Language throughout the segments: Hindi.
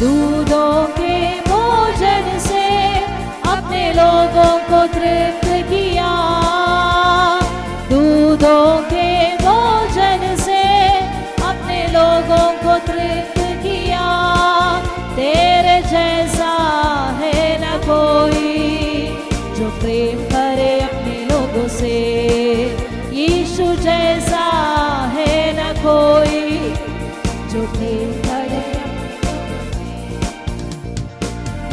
दूधों के भोजन से अपने लोगों को तृप्त किया, दूधों के भोजन से अपने लोगों को तृप्त किया। तेरे जैसा है न कोई जो प्रेम करे अपने लोगों से, यीशु जैसा है न कोई जो प्रेम करे।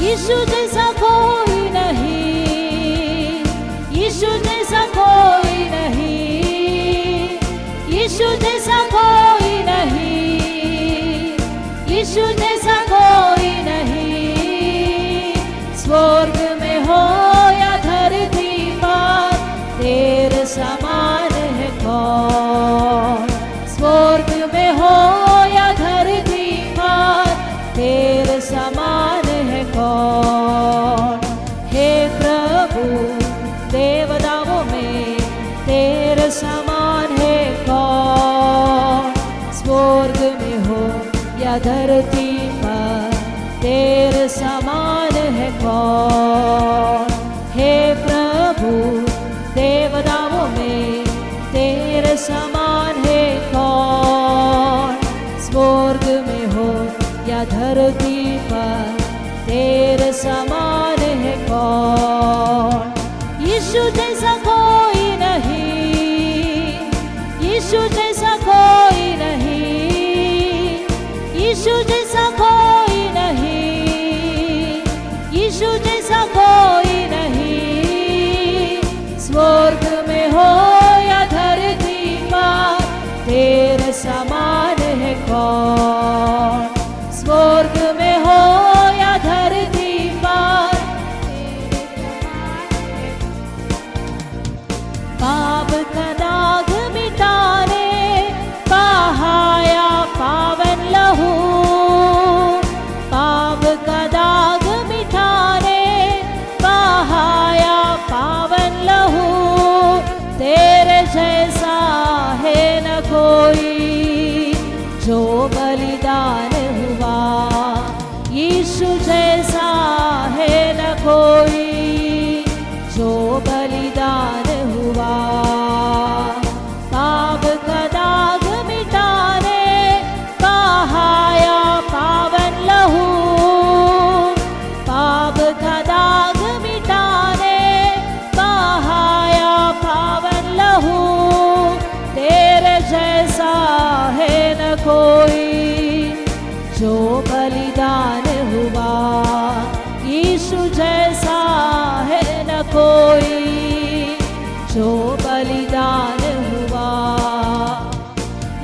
यीशु जैसा कोई नहीं, यीशु जैसा कोई नहीं, यीशु जैसा कोई नहीं, यीशु जैसा कोई नहीं। स्वर्ग में हो या धरती पर तेरे समान है कौन, स्वर्ग में हो या धरती पर तेरे समान है कौन। हे प्रभु देवताओं में तेरे समान है कौन, स्वर्ग में हो या धरती पर तेरे समान है कौन। हे प्रभु देवताओं में तेरे समान है कौन, स्वर्ग में हो या धरती पर तेरे समान है कौन। यीशु जैसा कोई नहीं, यीशु जैसा कोई नहीं, यीशु जैसा कोई नहीं, यीशु जैसा कोई नहीं। स्वर्ग में हो या धरती पर तेरे समान है कौन, स्वर्ग में हो या धरती पर तेरे समान है। पाप का दाग मिटाने बहाया पावन लहू, पाप का दाग मिटाने बहाया पावन लहू। तेरे जैसा है न कोई जो बलिदान हुआ, यीशु जैसा है न कोई जो बलिदान हुआ। पाप का दाग मिटाने बहाया पावन लहू, पाप का दाग मिटाने बहाया पावन लहू। तेरे जैसा है न कोई जो बलिदान हुआ, यीशु जैसा है न कोई जो बलिदान हुआ।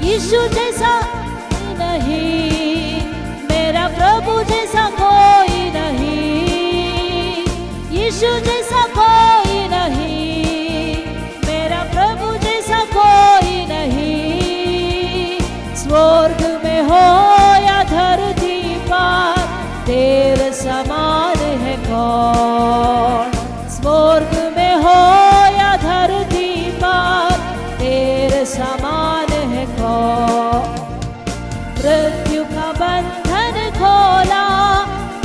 यीशु जैसा नहीं, मेरा प्रभु जैसा कोई नहीं, यीशु जैसा कोई नहीं, मेरा प्रभु जैसा कोई नहीं। स्वर्ग में हो या धरती पर तेरे समान है कौन, स्वर्ग में हो या धरती पर तेरे समान है कौन। मृत्यु का बंधन खोला,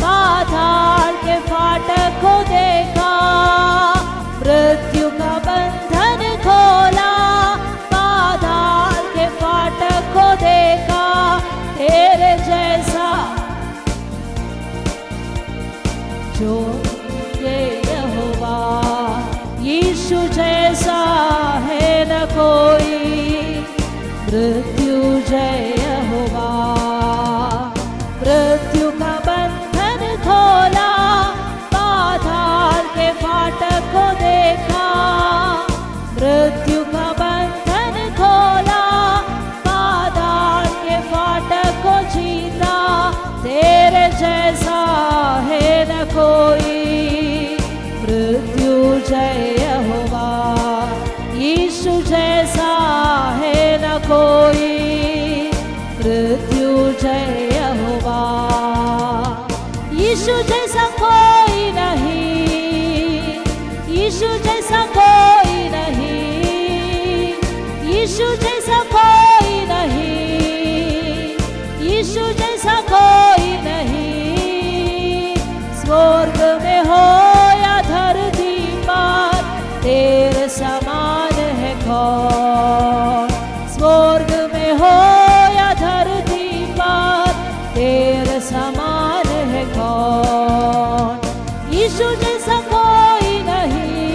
पाताल के फाटक को देखा, मृत्यु का बंधन खोला, पाताल के फाटक को देखा। तेरे जैसा जो ये यहोवा, यीशु जैसा है न कोई, मृत्यु जय यहोवा। मृत्यु का बंधन खोला, पाताल के फाटक को देखा, मृत्यु का बंधन खोला, पाताल के फाटक को जीता। तेरे जैसा है न कोई, मृत्यु जय यहोवा, यीशु जैसा है न कोई, मृत्यु जय यहोवा। यीशु जैसा कोई नहीं, यीशु जैसा कोई नहीं, यीशु जैसा कोई नहीं, यीशु जैसा कोई नहीं। समान है कौन। यीशु जैसा कोई नहीं,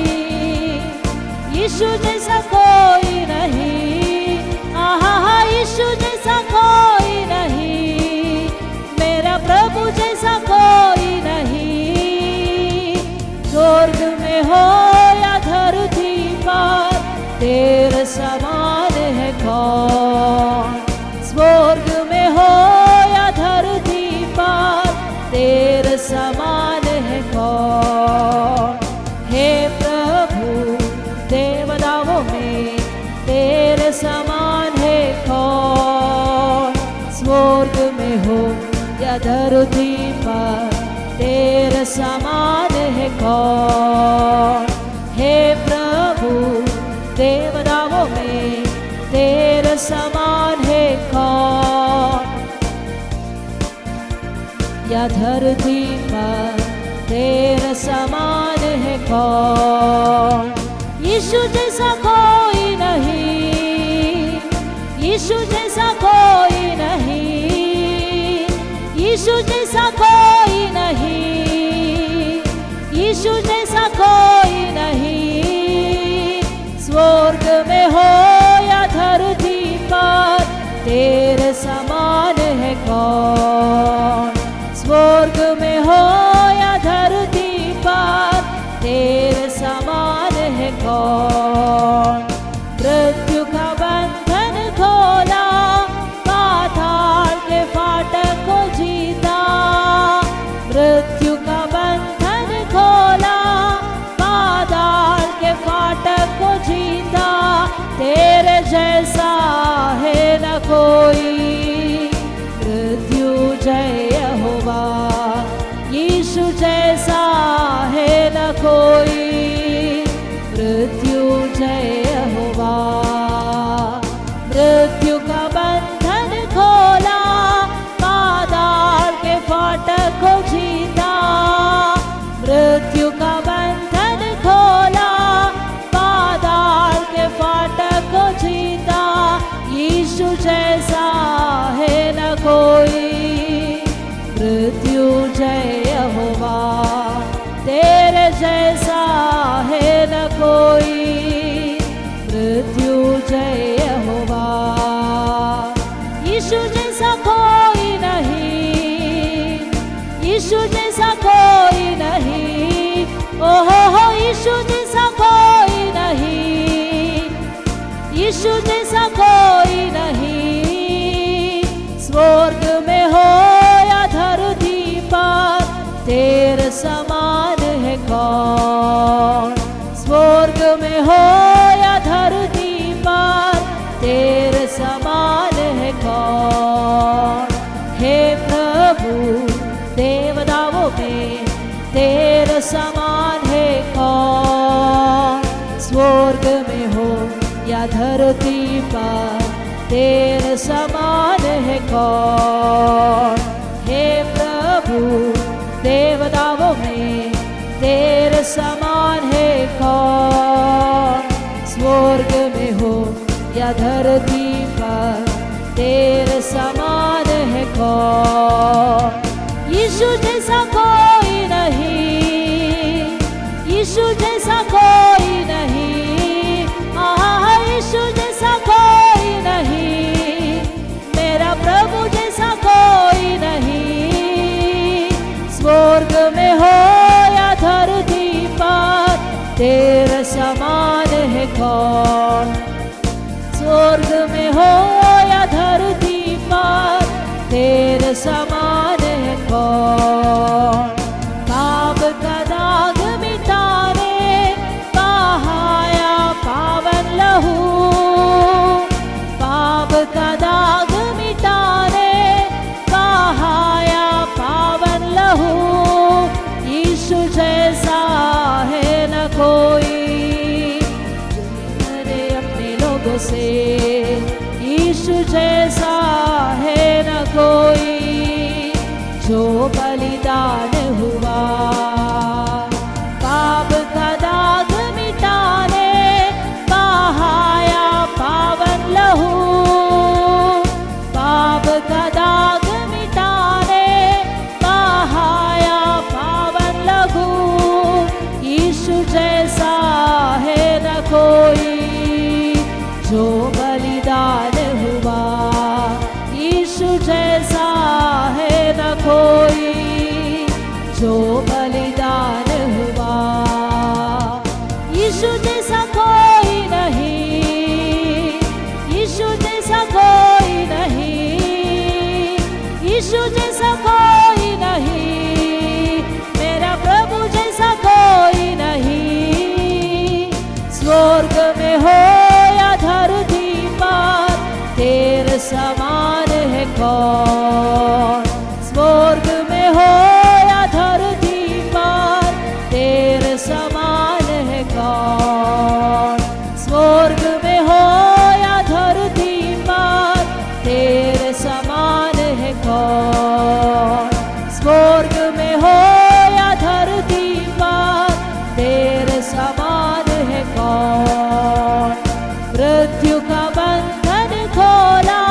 यीशु जैसा कोई नहीं, आहा यीशु जैसा कोई नहीं, मेरा प्रभु जैसा कोई नहीं। स्वर्ग में हो या धरती पर तेरे समान है कौन। स्वर्ग में हो या धरती पर तेरे समान है कौन। हे प्रभु देवताओं में तेरे समान है कौन। स्वर्ग में हो या धरती पर तेरे समान है कौन। हे प्रभु देवताओं में तेरे समान है कौन। या धरती पर तेरे समान है कौन। यीशु जैसा कोई नहीं, यीशु जैसा कोई नहीं, यीशु जैसा कोई नहीं, यीशु जैसा कोई नहीं। स्वर्ग में हो या धरती पर तेरे समान है कौन। स्वर्ग में हो या धरती पर तेरे समान है कौन। मृत्यु का बंधन खोला, पाताल के फाटक को जीता। मृत्यु का बंधन खोला, पाताल के फाटक को जीता। तेरे जैसा है न कोई, मृत्यु जय यहोवा। यीशु जैसा है न कोई, मृत्यु जय यहोवा। मृत्यु का बंधन खोला, पाताल के फाटक को जीता। मृत्यु का बंधन खोला, पाताल के फाटक को जीता। यीशु जैसा है न कोई, मृत्यु जय यहोवा। तेरे जैसा है न कोई, मृत्यु जय यहोवा। यीशु जैसा कोई नहीं, यीशु जैसा कोई नहीं, ओहो हो यीशु जैसा कोई नहीं, यीशु जैसा कोई नहीं। स्वर्ग में हो या धरती पर तेरे समान है कौन। स्वर्ग में हो या धरती पर तेरे समान है कौन। हे प्रभु देवताओं में तेरे समान है कौन। स्वर्ग में हो या धरती पर तेरे समान है कौन। हे प्रभु देवताओं में तेरे समान है कौन। स्वर्ग में हो या धरती पर तेरे समान है कौन। यीशु जैसा कोई नहीं, यीशु जैसा कोई नहीं, आहा यीशु जैसा कोई नहीं, मेरा प्रभु जैसा कोई नहीं। स्वर्ग में हो या धरती पर तेरे समान है कौन। स्वर्ग में हो या धरती पर तेरे समान है कौन। पाप का दाग मिटाने बहाया पावन लहू, पाप का दाग मिटाने बहाया पावन लहू। यीशु जैसा है न कोई, जो अपने लोगों से। यीशु जैसा है न कोई, जो बलिदान हुआ। पाप का दाग मिटाने बहाया पावन लहू, पाप का दाग मिटाने कोई जो बलिदान हुआ, यीशु जैसा कोई नहीं, यीशु जैसा कोई नहीं, यीशु जैसा कोई नहीं, मेरा प्रभु जैसा कोई नहीं। स्वर्ग में हो या धरती पर तेरे समान है कौन, स्वर्ग में हो या धरती पर तेरे समान है कौन, स्वर्ग में हो या धरती पर तेरे समान है कौन, स्वर्ग में हो या धरती पर तेरे समान है कौन। मृत्यु का बंधन खोला,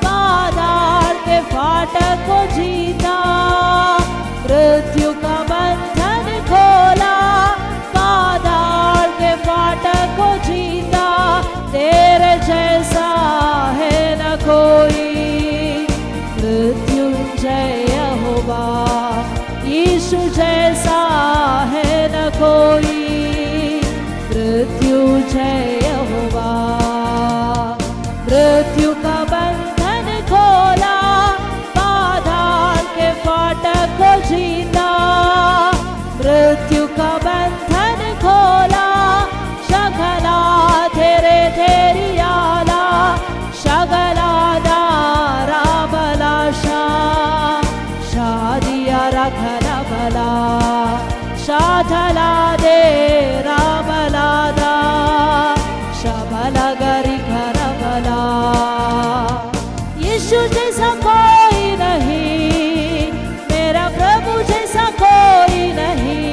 पाताल के फाटक को जीता, मृत्यु का बंधन खोला, पाताल के फाटक को जीता, तेरे जैसा है न कोई, मृत्युंजय यहोवा, यीशु जैसा है न कोई, मृत्युंजय यहोवा। मृत्यु का बंधन खोला, पाताल के फाटक को जीता, मृत्यु का बंधन खोला, शगला तेरे तेरी आला, शगला दारा बलाशा, शादिया रखला बला, शाथला दे रामलादा, शबला गरी खरबला। यीशु जैसा कोई नहीं, मेरा प्रभु जैसा कोई नहीं,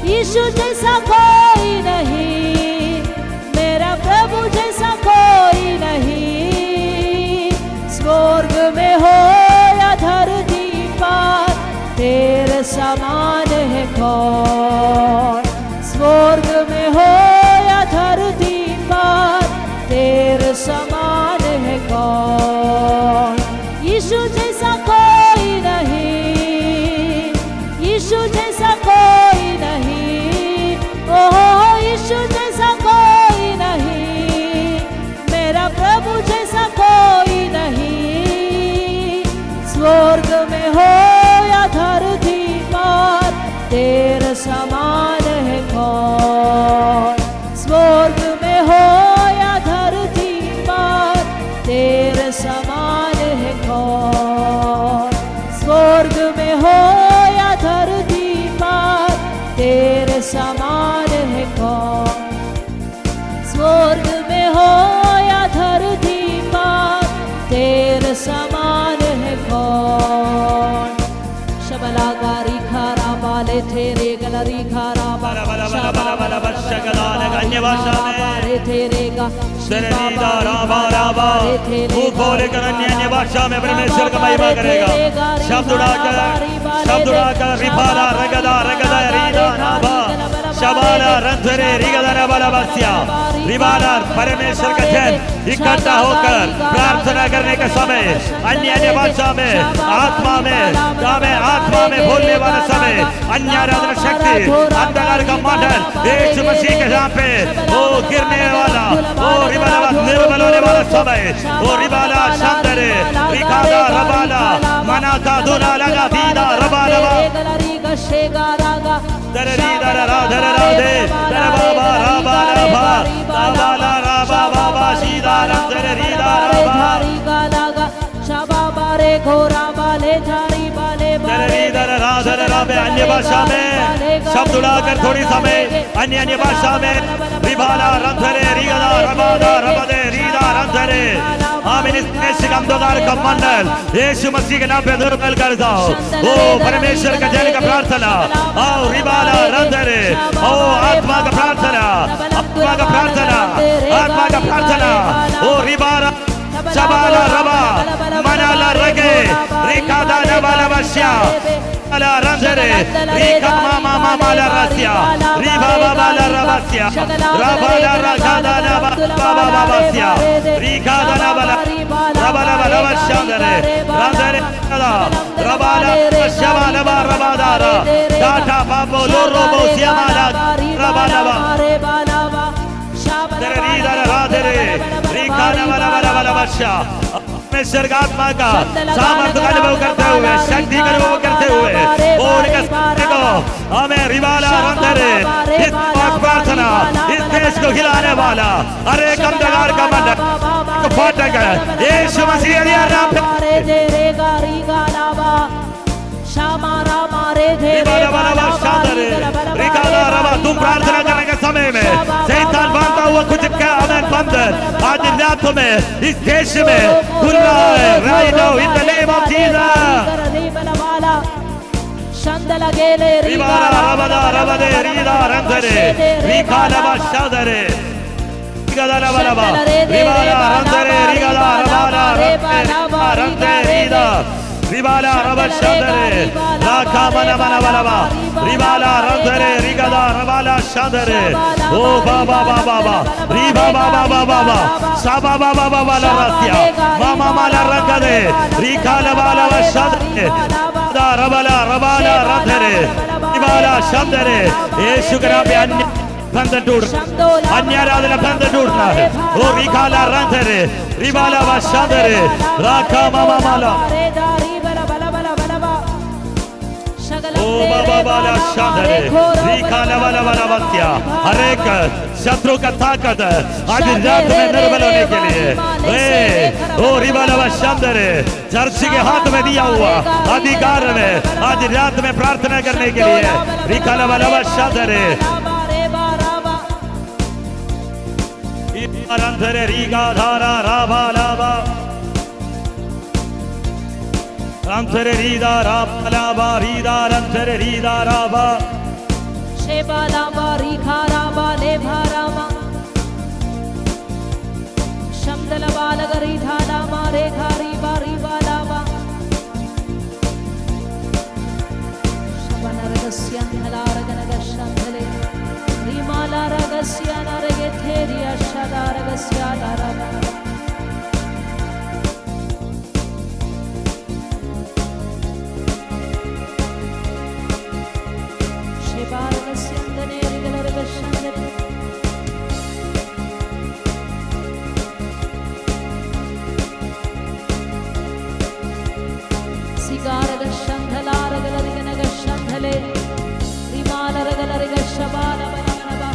यीशु जैसा कोई नहीं, मेरा प्रभु जैसा कोई नहीं। स्वर्ग में हो या धरती पर तेरे समान है कौन, स्वर्ग में हो या धरती पर तेरे समान है कौन। यीशु जैसा कोई नहीं, यीशु जैसा कोई नहीं, ओहो यीशु जैसा कोई नहीं, मेरा प्रभु जैसा कोई नहीं। स्वर्ग में हो या धरती पर तेरे समान है कौन, स्वर्ग में हो या धरती पर तेरे समान है कौन, स्वर्ग में हो या धरती पर तेरे समान है कौन, स्वर्ग में हो या धरती पर तेरे समान है कौन। शबला गारी खारा बाले तेरे गलरी खारा बाला अन्य भाषा में तेरे गा बोलेकर अन्य भाषा में परमेश्वर का महिमा करेगा। शब्द उड़ाकर रिफाला रगदा रगदा रीदा नाभा शबाला रंधरे रिगदा नबाला बस्या रिबाला। परमेश्वर का जन इकट्ठा होकर प्रार्थना करने का समय, अन्य अन्य भाषा में आत्मा में बोलने वाला समय, अन्य आराधना शक्ति अंधकार का मंडल यीशु मसीह के यहाँ पे वो गिरने वाला, वो रिबाला निर्मल होने वाला समय, वो रिबाला शांतरे रिकादा रबाला मनाका दुना लगा दीदा रबाला दररी दररा दररा दे दरबाबा रबा रबा रबाला रबा बाबा सीधा दररी दरबा शबाबा रे घोरा बाले थारी बाले दररी दररा दररा में अन्य भाषा में शब्द उड़ाकर थोड़ी समय अन्य अन्य भाषा में रिबाला रंधरे रिगदा रबादा रबदे रीदा रंधरे। आमीन। इस अंधकार का मंडल यीशु मसीह के नाम पे दुर्बल कर जाओ। ओ परमेश्वर का जन का प्रार्थना, आओ रिबाला रंधरे, ओ आत्मा का प्रार्थना, आत्मा का प्रार्थना, आत्मा का प्रार्थना, ओ रिबाला शबाला रबा मनाला रगे रिकादा नबाला बश्या अला रंधरे रिका मामा मामा ला रस्या रिबा बाबा ला रबस्या रबाला रगादा नबा बाबा बाबस्या रिकादा नबाला rabala raba shandare randare rabala shabala rabadara data babo lorobo siamala rabala में स्वर्गात्मा का सामर्थ्य का अनुभव करते हुए शक्ति का अनुभव करते हुए और को हमें रिवाला रंधरे इस प्रार्थना इस देश को हिलाने वाला हर एक अंधकार का मंडल को फाटक यीशु मसीह के नाम तुम प्रार्थना करने के समय में शैतान बांधता हुआ कुछ का हमें बंधन आज रात में इस देश में खुल रहा है right now in the name of Jesus रिवाला Rabda रबदे Rida रंधरे रिकाला बशादरे रिगाला बलबा रिवाला रंधरे रिगाला रबाला रंधरे Rida रिवाला रबशादरे लाखा मना मना बलबा रिवाला रंधरे रिगाला रबाला शादरे ओ बाबा बाबा बाबा रिबा बाबा बाबा बाबा साबा बाबा बाबा लरसिया मामा माला रंगदे रिकाला बाला शादरे रबाला रबाला रंधरे रिवाला शादरे यीशु के नाम पे अन्य बंधन टूट अन्य आराधना बंधन टूटना है ओ रिकाला रंधरे रिवाला शादरे राखा मामा माला ओ बाबा बाला शादरे रिकाला वाला वाला बत्या हर एक शत्रु का ताकत आज रात में निर्बल होने के लिए ओ रिवाला शादरे चर्च के हाथ में दिया हुआ अधिकार में आज रात में प्रार्थना करने के लिए रिकाला वाला शादरे रंधरे रीगा धारा राभा लाभा रंधरे रीदा राभा लाभा रीदा रंधरे रीदा राभा शेबा लाभा रीखा राभा लेभा रामा शब्दल बालग रीधा लामा रेखा रीबा रीबा लाभा शबनरगस्यंधलारगनगशंधले रीमालारगस्यानरगेथेरिया शदारगस्यादारादा शेबारगस्यंधने रिगलरगशंधले सिगारगशंधलारगलरगनगशंधले रीमालारगलरगशबालबलबलबा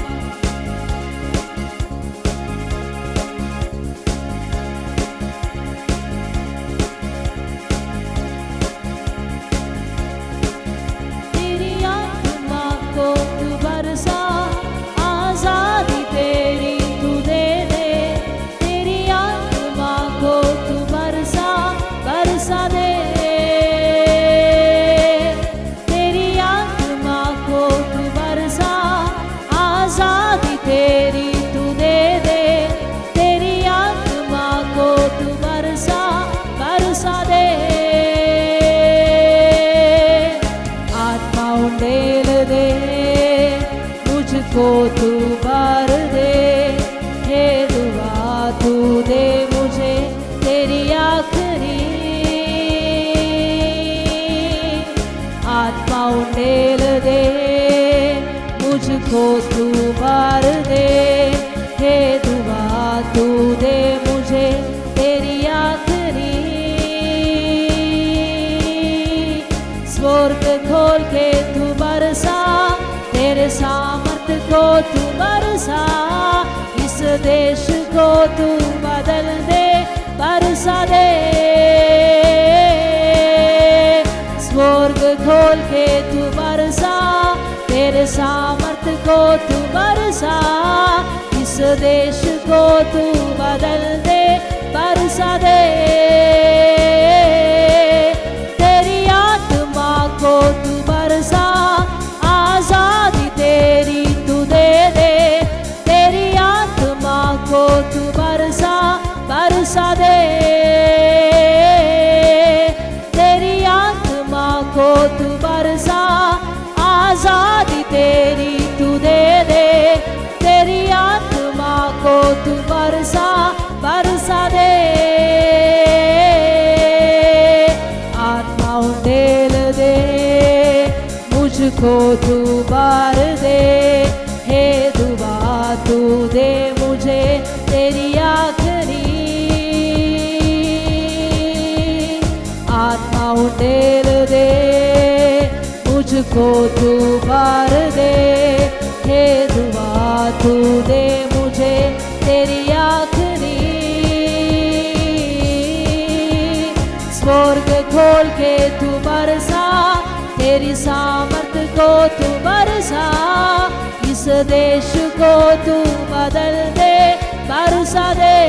आजादी तेरी तू दे दे तेरी आत्मा को तू बरसा बरसा दे तेरी आत्मा को तू बरसा आजादी तेरी तू दे दे तेरी आत्मा को तू बरसा बरसा दे आत्मा उंडेल दे मुझको तू भर दे हे दुआ तू दे मुझे तेरी आखिरी आत्मा उंडेल दे मुझको तू भर दे हे दुआ तू दे मुझे तेरी आखिरी स्वर्ग खोल के तू बरसा तेरे सामर्थ्य को तू बरसा इस देश को तू बदल दे बरसा दे स्वर्ग खोल के तू बरसा तेरे सामर्थ्य को तू बरसा इस देश को तू बदल दे बरसा दे तेरी आत्मा को तू बरसा आजादी तेरी तू दे दे तेरी आत्मा को तू बरसा बरसा दे तेरी आत्मा को तू बरसा आजादी तेरी तू दे दे तेरी आत्मा को तू बरसा बरसा दे उंडेल दे, मुझको तू बार दे, हे दुआ तू दे मुझे तेरी आखरी। आत्मा उंडेल दे, मुझको तू बार दे, हे दुआ तू दे मुझे तेरी आखरी। स्वर्ग खोल के तू बरसा, तेरी सामर्थ को तू बरसा, इस देश को तू बदल दे, बरसा दे।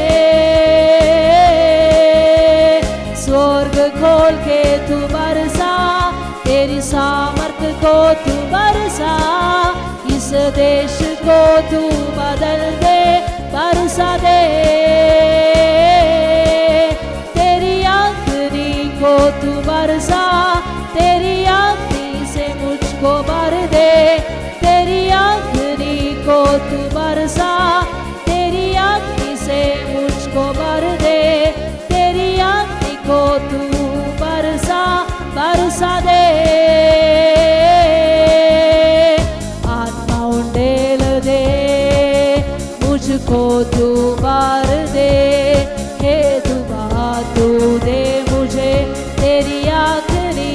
स्वर्ग खोल के तू बरसा, तेरी सामर्थ को तू बरसा, इस देश को तू बदल दे, बरसा दे। तेरी आखरी को तू बरसा, तेरी आखरी से मुझको भर दे, तेरी आखरी को तू बरसा, तेरी आखरी से मुझको भर दे, तेरी आखरी को तू बरसा, बरसा दे। आत्मा उंडेल दे, मुझको तू बार दे, हे दुआ तू दे मुझे तेरी आखरी।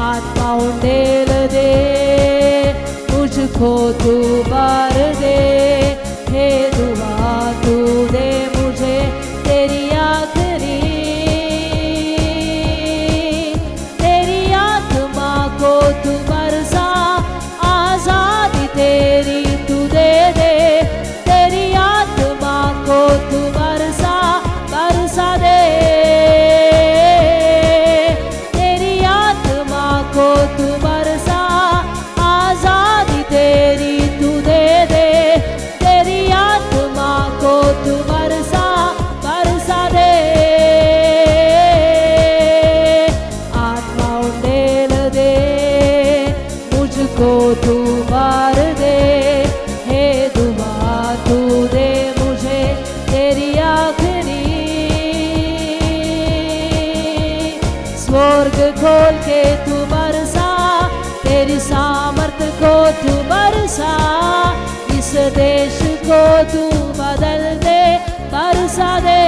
आत्मा उंडेल दे, मुझको तू बार दे, हे दुआ तू दे मुझे तेरी आखरी। तेरी आत्मा को तू बरसा, आजादी तेरी तू दे दे, तेरी आत्मा को तू बरसा, बरसा दे। तेरी आत्मा को तू बरसा, आजादी तेरी तू दे दे, तेरी आत्मा को तू बरसा, बरसा दे। आत्मा उंडेल दे, मुझको तू बार दे, हे दुआ तू दे मुझे तेरी आखरी। स्वर्ग खोल के तू बरसा, तेरी सामर्थ को तू बरसा, इस देश को तू बदल दे, बरसा दे।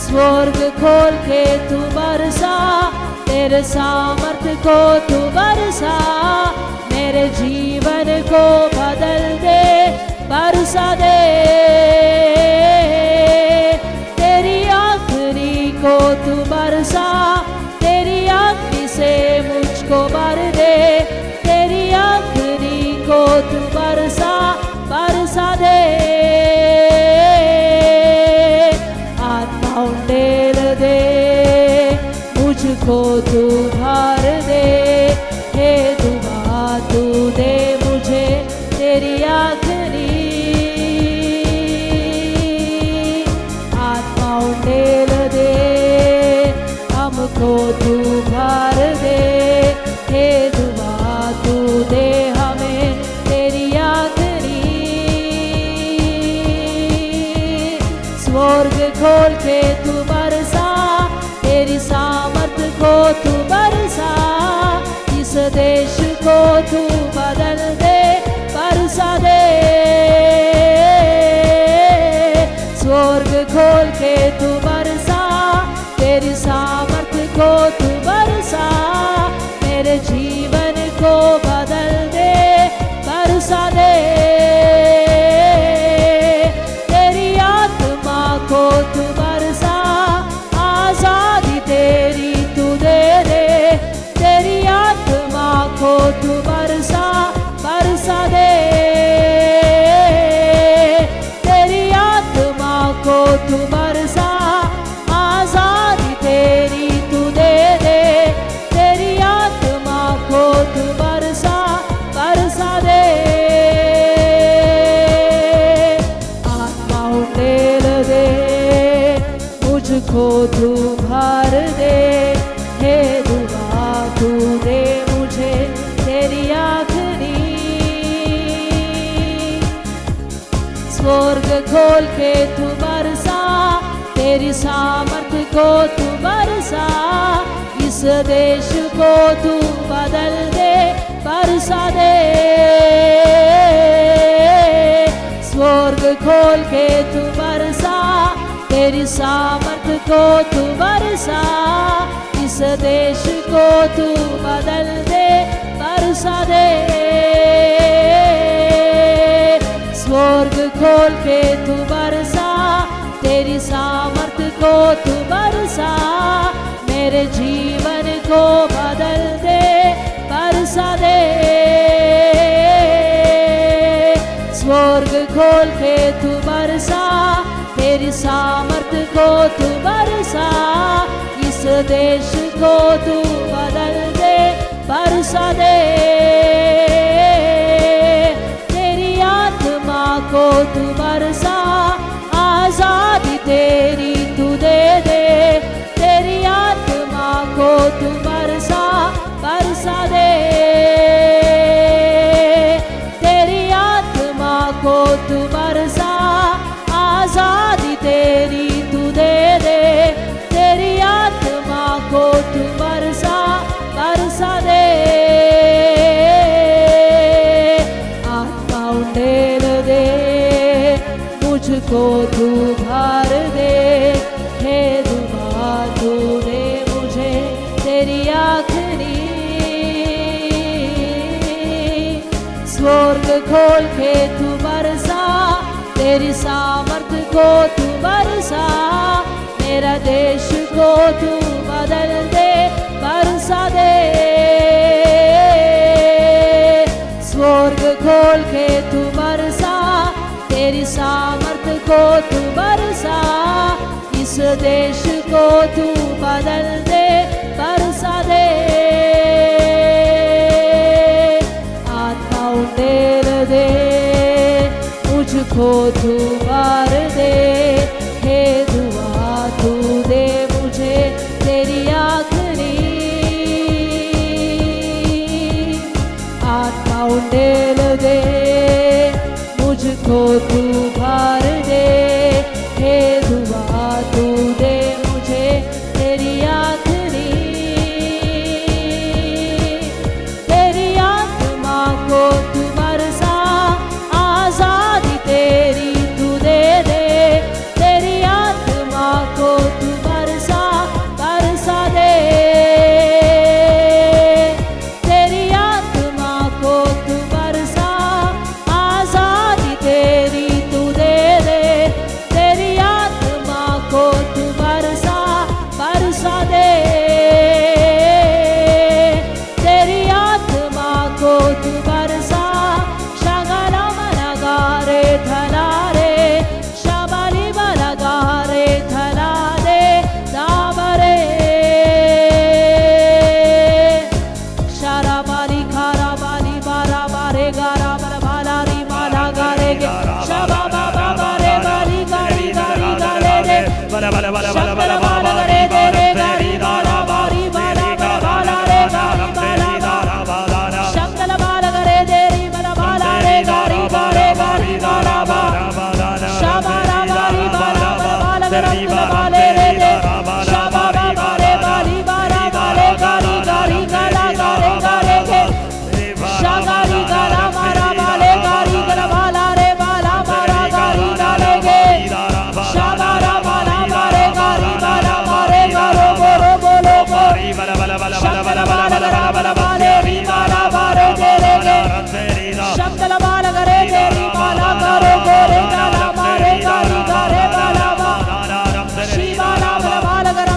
स्वर्ग खोल के तू बरसा, तेरे सामर्थ को तू बरसा, मेरे जीवन को बदल दे, बरसा दे। तेरी आखरी को तू बरसा, तेरी आखरी से मुझको भर दे, तेरी आखरी को तू बरसा, बरसा दे। आत्मा उंडेल दे, मुझको तू भर दे, हे दुआ तू दे मुझे तेरी आखरी। आत्मा उंडेल दे, हमको तू भर दे, हे दुआ तू दे हमें तेरी आखरी। स्वर्ग खोल के तू बरसा, तेरी सामर्थ को तू बरसा, इस देश को तू बदल दे, बरसा दे। स्वर्ग खोल के तू बरसा, तेरी सामर्थ को तू बरसा, मेरे जीवन को बदल दे, बरसा दे। तेरी आत्मा को तू बरसा, आजादी तेरी तू दे दे, तेरी आत्मा को तू बरसा, बरसा दे। तेरी आत्मा को तू बरसा, आजादी तेरी तू दे दे, तेरी आत्मा को तू बरसा, बरसा दे। आत्मा उंडेल दे, मुझको तू भर दे, हे दुआ तू दे मुझे तेरी आखरी। स्वर्ग खोल के तू बरसा, तेरी सामर्थ को तू बरसा, इस देश को तू बदल दे, बरसा दे। स्वर्ग खोल के तू बरसा, तेरी सामर्थ को तू बरसा, इस देश को तू बदल दे, बरसा दे। स्वर्ग खोल के तू बरसा, तेरी सामर्थ को तू बरसा, मेरे जीवन को बदल दे, बरसा दे। स्वर्ग खोल के तू बरसा, तेरी सामर्थ को तू बरसा, इस देश को तू बदल दे, बरसा दे। तेरी आत्मा को तू बरसा, आजादी तेरी तू दे दे। तेरी आत्मा को तू बरसा, बरसा दे। तेरी आत्मा को तू बरसा, आजादी तेरी तू दे दे। तेरी आत्मा को तू बरसा, बरसा दे। आत्मा उंडेल दे, मुझको तू भर दे। हे दुआ तू दे मुझे तेरी आखिरी। स्वर्ग खोल के तू बरसा, तेरी सामर्थ को तू बरसा, मेरा देश को तू बदल दे, बरसा दे। स्वर्ग खोल के तू बरसा, तेरी सामर्थ को तू बरसा, इस देश को तू बदल दे, बरसा दे। आत्मा उंडेल दे, मुझको तू भर दे। हे दुआ तू दे मुझे तेरी आखिरी। आत्मा उंडेल दे, मुझको तू भर दे। हे दुआ तू दे मुझे तेरी आखिरी। तेरी आत्मा को तू बरसा, आजादी तेरी तू दे दे। तेरी आत्मा को तू बरसा, बरसा दे। तेरी आत्मा को तू बरसा, आजादी तेरी तू दे दे। तेरी आत्मा को तू बरसा, बरसा दे। तेरी आत्मा को तू बरसा, शगला मलगारे थलारे, शबली मलगारे थलारे दाबरे। शराबाली खाराबाली बाराबारे गाराबर बालारी माला गारे गे। शबा बाबा बारे बाली गारी गारी गाले रे। बला बला बला बला शंकर बाला गरे दे रे गारी बाला बारी बाला बाला रे गारी बाला बाला। शंकर बाला गरे दे री बाला बाला रे गारी बारे गारी बाला बाला। शबारा बारी बाला बाला गरे बाले रे दे। शबारा बारे बाली बाला बाले गारी गारी गाला गारे गारे गे। शगारी गाला मारा बाले गारी गला बाला रे बाला मारा गारी गाले गे। शबारा बाला बारे गारी बाला मारे गारो बोलो बोलो बोलो। शंकर बाला गरा बाला बाले री बाला बारे तेरे गे। शंकर बाला गरे तेरी बाला गारो गोरे गाला मारे गारी गारे बाला बा। शिवाला बाला बाला गरा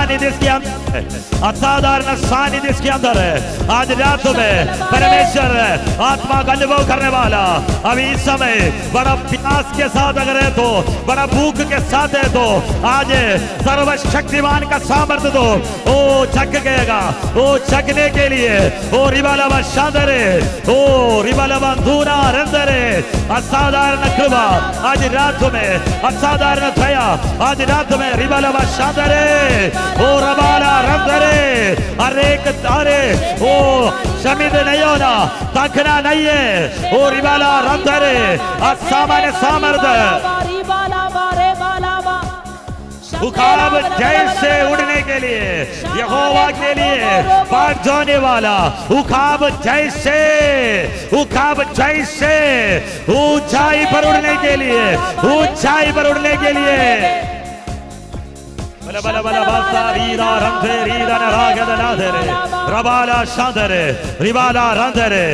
सानिध्य इसके अंदर है, असाधारण सानिध्य इसके अंदर है। आज रात में परमेश्वर आत्मा का अनुभव करने वाला अभी इस समय बड़ा प्यास के साथ अगर है तो, बड़ा भूख के साथ है तो आज सर्वशक्तिमान का सामर्थ्य दो। ओ चक गएगा, ओ चकने के लिए ओ रिबालाबा शांदरे, ओ रिबालाबा धूना रंदरे, असाधारण कृपा आज रात में, असाधारण दया आज रात में रिबालाबा शांदरे, ओ रबाला रंदरे। अरे ओ शमिद नहीं होना, तकना नहीं है, ओ रिबाला रंदरे, असामान्य सामर्थ्य उखाब जैसे उड़ने के लिए, यहोवा के लिए भाग जाने वाला उखाब जैसे ऊंचाई पर उड़ने के लिए, ऊंचाई पर उड़ने के लिए। बला बला बला बासा रीदा रंधे रीदा नरागद नाधरे रबाला शांधरे रिबाला रंधरे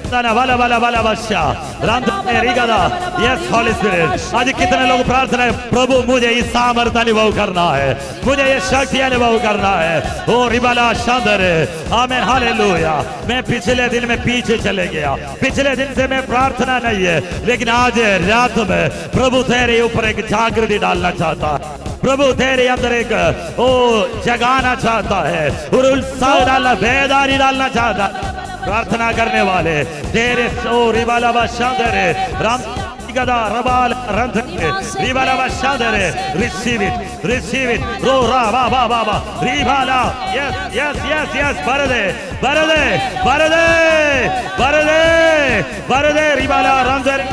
वाला वाला वाला बच्चा रंधे रिगदा। यस हॉली स्पिरिट, आज कितने लोग प्रार्थना है, प्रभु मुझे इस सामर्थ्य अनुभव करना है, मुझे ये शक्ति अनुभव करना है। ओ रिबाला शांधरे, आमीन हालेलुया। मैं पिछले दिन में पीछे चले गया, पिछले दिन से मैं प्रार्थना नहीं है, लेकिन आज रात में प्रभु तेरे ऊपर एक जागृति डालना चाहता है, प्रभु तेरे अंदर एक ओ जगाना चाहता है और उत्साह डालना, बेदारी डालना चाहता है। प्रार्थना करने वाले तेरे ओ रिबाला बाशादरे राम गदा रबाल रंधरे रिबाला बाशादरे, रिसीव इट रो रा बा बा बा बा रिबाला। यस यस यस यस, बरदे बरदे बरदे बरदे बरदे रिबाला रंधरे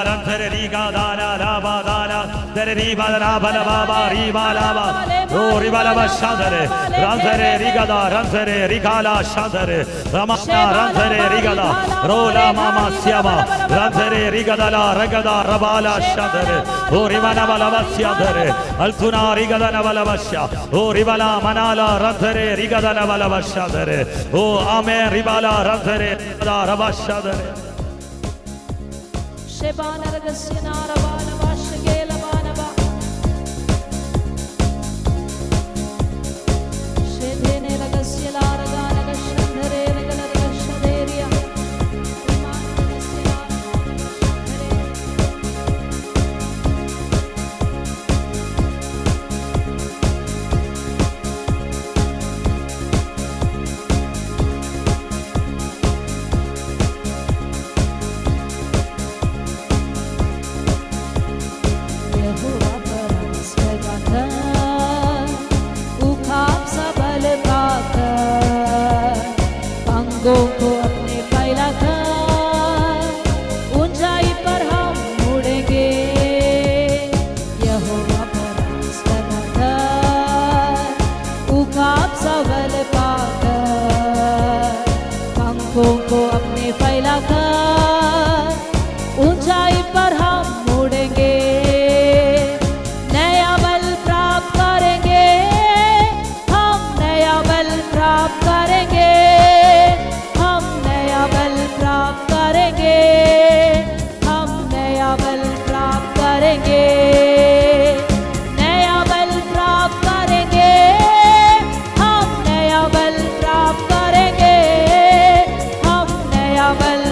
रंधरे रीगा दाना राबा दाना तेरे रीबा राबा बाबा रीबा लाबा ओ रिबाला बाशादरे रंधरे रीगादा रंधरे रिगाला शादरे रमाना रंधरे रिगादा रोला मामा श्यामा रंधरे रिगादाला रगदा रबाला शादरे ओ रिबाना बाला बास्यादरे अल्तुना रिगादाना बाला बास्या ओ रिबाला मनाला रंधरे रिगादाना बाला बाशादरे ओ आमे रिबाला रंधरे रिगादा रबाशादरे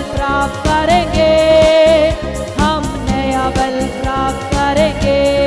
प्राप्त करेंगे, हम नया बल प्राप्त करेंगे।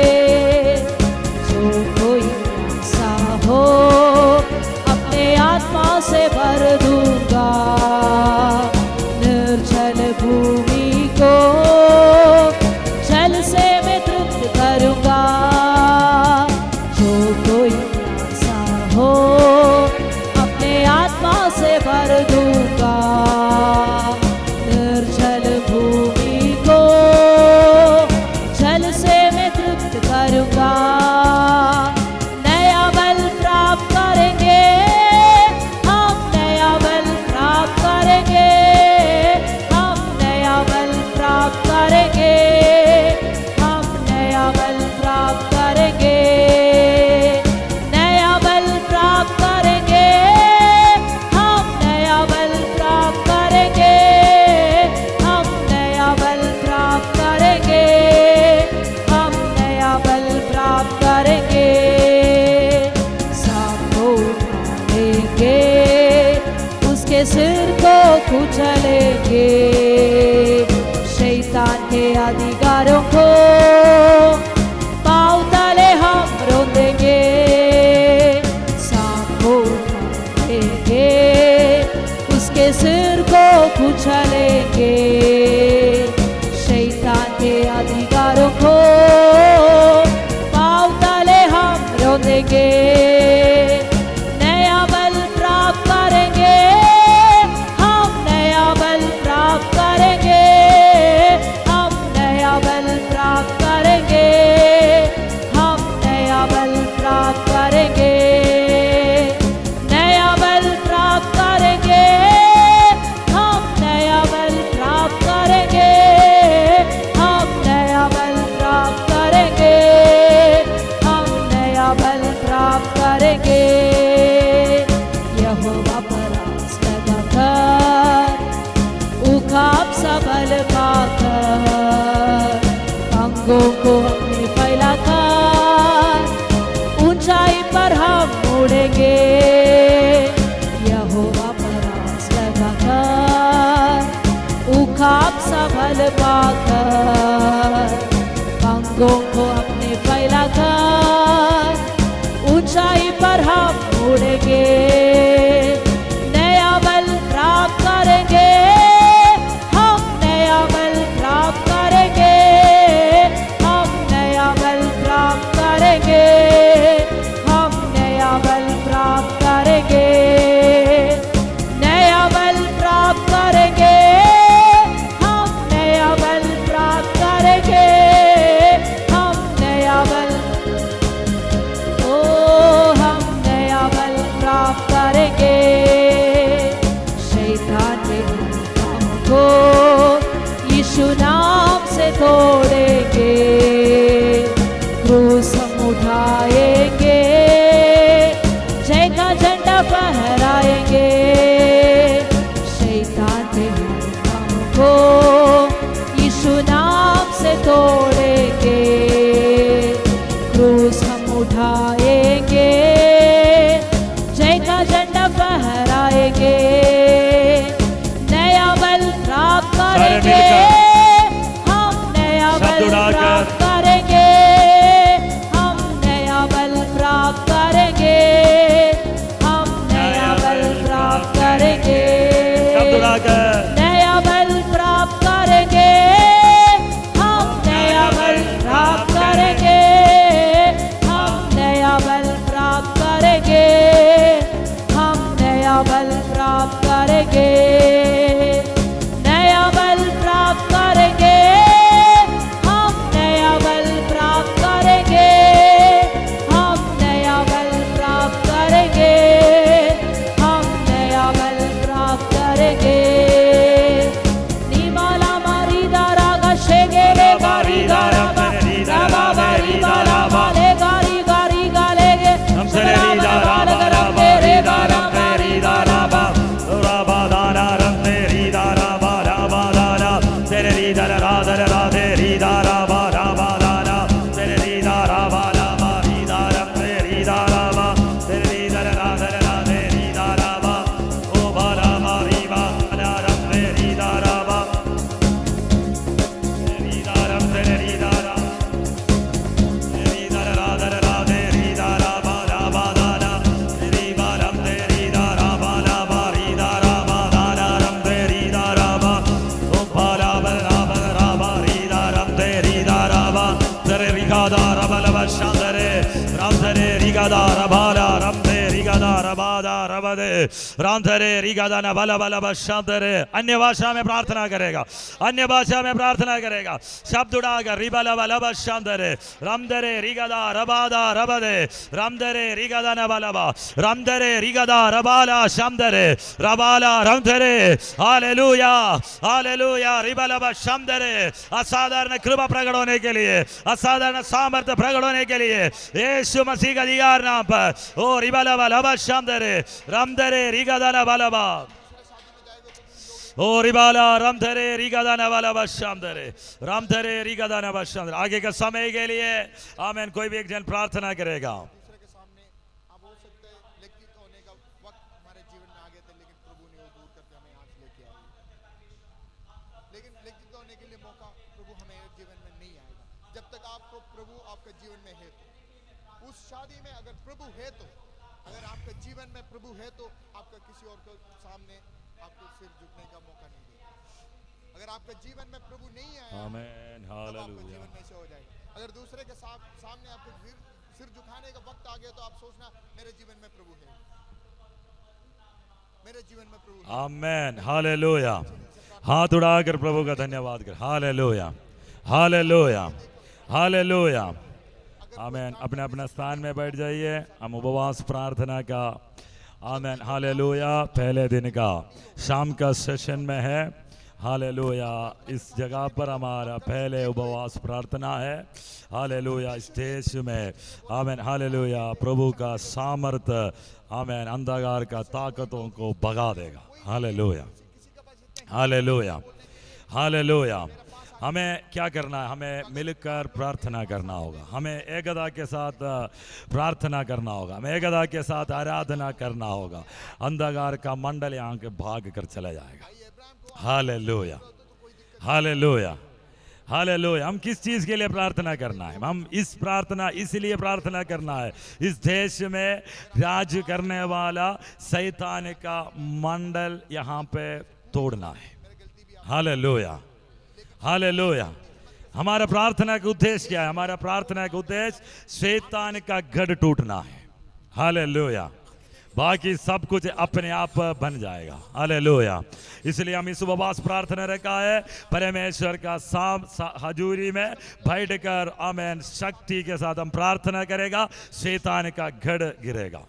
अधिकारों को पाँव तले हम रोंदेंगे, सांप को उठाएंगे, उसके सिर को कुचलेंगे। शैतान के अधिकारों को पाँव तले हम रोंदेंगे, नया बल प्राप्त करेंगे, हम नया बल प्राप्त करेंगे, हम नया बल प्राप्त करेंगे, हम नया बल प्राप्त करेंगे, नया बल प्राप्त करेंगे, हम नया बल प्राप्त करेंगे, हम नया बल प्राप्त करेंगे, हम नया बल प्राप्त करेंगे। यहोवा पर आस लगाकर उखाब सा बल पाकर, अंगों को अपने फैलाकर ऊंचाई पर हम उड़ेंगे। यहोवा पर आस लगाकर उखाब सा बल पाकर, अंगों को अपने फैलाकर ऊंचाई पर हम उड़ेंगे, नया बल प्राप्त करेंगे, हम नया बल प्राप्त करेंगे, हम नया बल प्राप्त करेंगे, हम नया बल प्राप्त करेंगे, नया बल प्राप्त करेंगे, हम नया बल प्राप्त करेंगे, हम नया बल, ओ हम नया बल प्राप्त करेंगे। शैतान के कामों को यीशु नाम से तोड़ेंगे, क्रूस हम उठाएंगे, जय का झंडा फहराएंगे। शैतान के कामों को यीशु नाम से तोड़ेंगे, क्रूस हम उठाएंगे, जय का झंडा फहराएंगे, नया बल प्राप्त करेंगे, हम नया बल प्राप्त करेंगे, हम नया बल प्राप्त करेंगे, हम नया बल प्राप्त करेंगे, नया बल प्राप्त करेंगे, हम नया बल प्राप्त करेंगे, हम नया बल प्राप्त करेंगे, हम नया बल प्राप्त करेंगे, नया बल प्राप्त करेंगे, हम नया बल प्राप्त करेंगे, हम नया बल प्राप्त करेंगे, हम नया बल प्राप्त करेंगे। निमाला मारी दारा गशेगे ले गारी दारा बा दारा बारी बारा बाले गारी गारी गालेगे हमसरे दारा बारा बारी दारा तेरी दारा बा राबा दारा रम तेरी दारा बारा बारा तेरी दारा दारा रा तेरी दारा बारा बारा तेरी दारा बारा बारी दारा तेरी दारा बा तेरी दारा दारा रा तेरी दारा बा ओ बारा बारी बारा रम तेरी दारा बा तेरी दारा तेरी दारा तेरी दारा दारा रा तेरी दारा बारा बारा तेरी बारम तेरी दारा बारा बारी दारा बारा रम तेरी दारा बा ओ बारा बारा बारा बारी दारम तेरी दारा बा तेरे रिगा दारा बल बशांदरे राम तेरे रिगा दारा बारा रम तेरी रिगा दारा बादा रबदे राम तेरे रिगा दाना बल बल बशांदरे। अन्य भाषा में प्रार्थना करेगा, अन्य भाषा में प्रार्थना करेगा, शब्द उड़ाकर रिबल बल बशांदरे राम तेरे रिगा दा रबादा रबदे राम तेरे रिगा दाना बलबा राम तेरे रिगा दा रबाला शामदरे रबाला राम तेरे हालेलुया हालेलुया रिबल बशांदरे। असाधारण कृपा प्रकट होने के लिए, असाधारण सामर्थ्य प्रकट होने के लिए यीशु मसीह का अधिकार नाम पर ओ रिबला बलबा शामदरे राम तेरे रिगा दाना बलबा ओ रिबाला राम तेरे रिगा दाना बलबा शामदरे राम तेरे रिगा दाना बलबा शामदरे। आगे का समय के लिए आमीन। कोई भी एक जन प्रार्थना करेगा। दूसरे के सामने अब हो सकता है लज्जित होने का वक्त हमारे जीवन में आ गए थे, लेकिन प्रभु ने वो दूर करके हमें आज लेके आए। लेकिन लज्जित होने के लिए मौका प्रभु हमें देखो प्रभु आपके जीवन में है तो उस शादी में अगर प्रभु है तो, अगर आपके जीवन में प्रभु है तो आपका किसी और के सामने आपको सिर झुकने का मौका नहीं देगा। अगर आपके जीवन में प्रभु नहीं आया आमेन, तब आपका हालेलुया। जीवन में से हो जाएगा। अगर दूसरे के सामने आपके सिर झुकाने का वक्त आ गया तो आप सोचना मेरे जीवन में प्रभु है, मेरे जीवन में प्रभु है। Amen, hallelujah. हाथ उड़ाकर प्रभु का धन्यवाद कर। Hallelujah, hallelujah, hallelujah. आमेन। अपने अपने स्थान में बैठ जाइए। हम उपवास प्रार्थना का आमेन हालेलुया पहले दिन का शाम का सेशन में है। हालेलुया। इस जगह पर हमारा पहले उपवास प्रार्थना है। हालेलुया। स्टेज में आमेन हालेलुया प्रभु का सामर्थ्य आमेन अंधकार का ताकतों को भगा देगा। Hallelujah, hallelujah, hallelujah. हमें क्या करना है? हमें मिलकर प्रार्थना करना होगा। हमें एकता के साथ प्रार्थना करना होगा। हमें एकता के साथ आराधना करना होगा। अंधकार का मंडल यहाँ के भाग कर चला जाएगा। Hallelujah, hallelujah, hallelujah. हम किस चीज़ के लिए प्रार्थना करना है? हम इस प्रार्थना इसलिए प्रार्थना करना है, इस देश में राज करने वाला शैतान का मंडल यहाँ पे तोड़ना है। Hallelujah, hallelujah. हमारा प्रार्थना का उद्देश्य क्या है? हमारा प्रार्थना का उद्देश्य शैतान का गढ़ टूटना है। हालेलुया। बाकी सब कुछ अपने आप बन जाएगा। हालेलुया। इसलिए हम इस उपवास प्रार्थना रखा है, परमेश्वर का हजूरी में बैठकर आमेन शक्ति के साथ हम प्रार्थना करेगा, शैतान का गढ़ गिरेगा।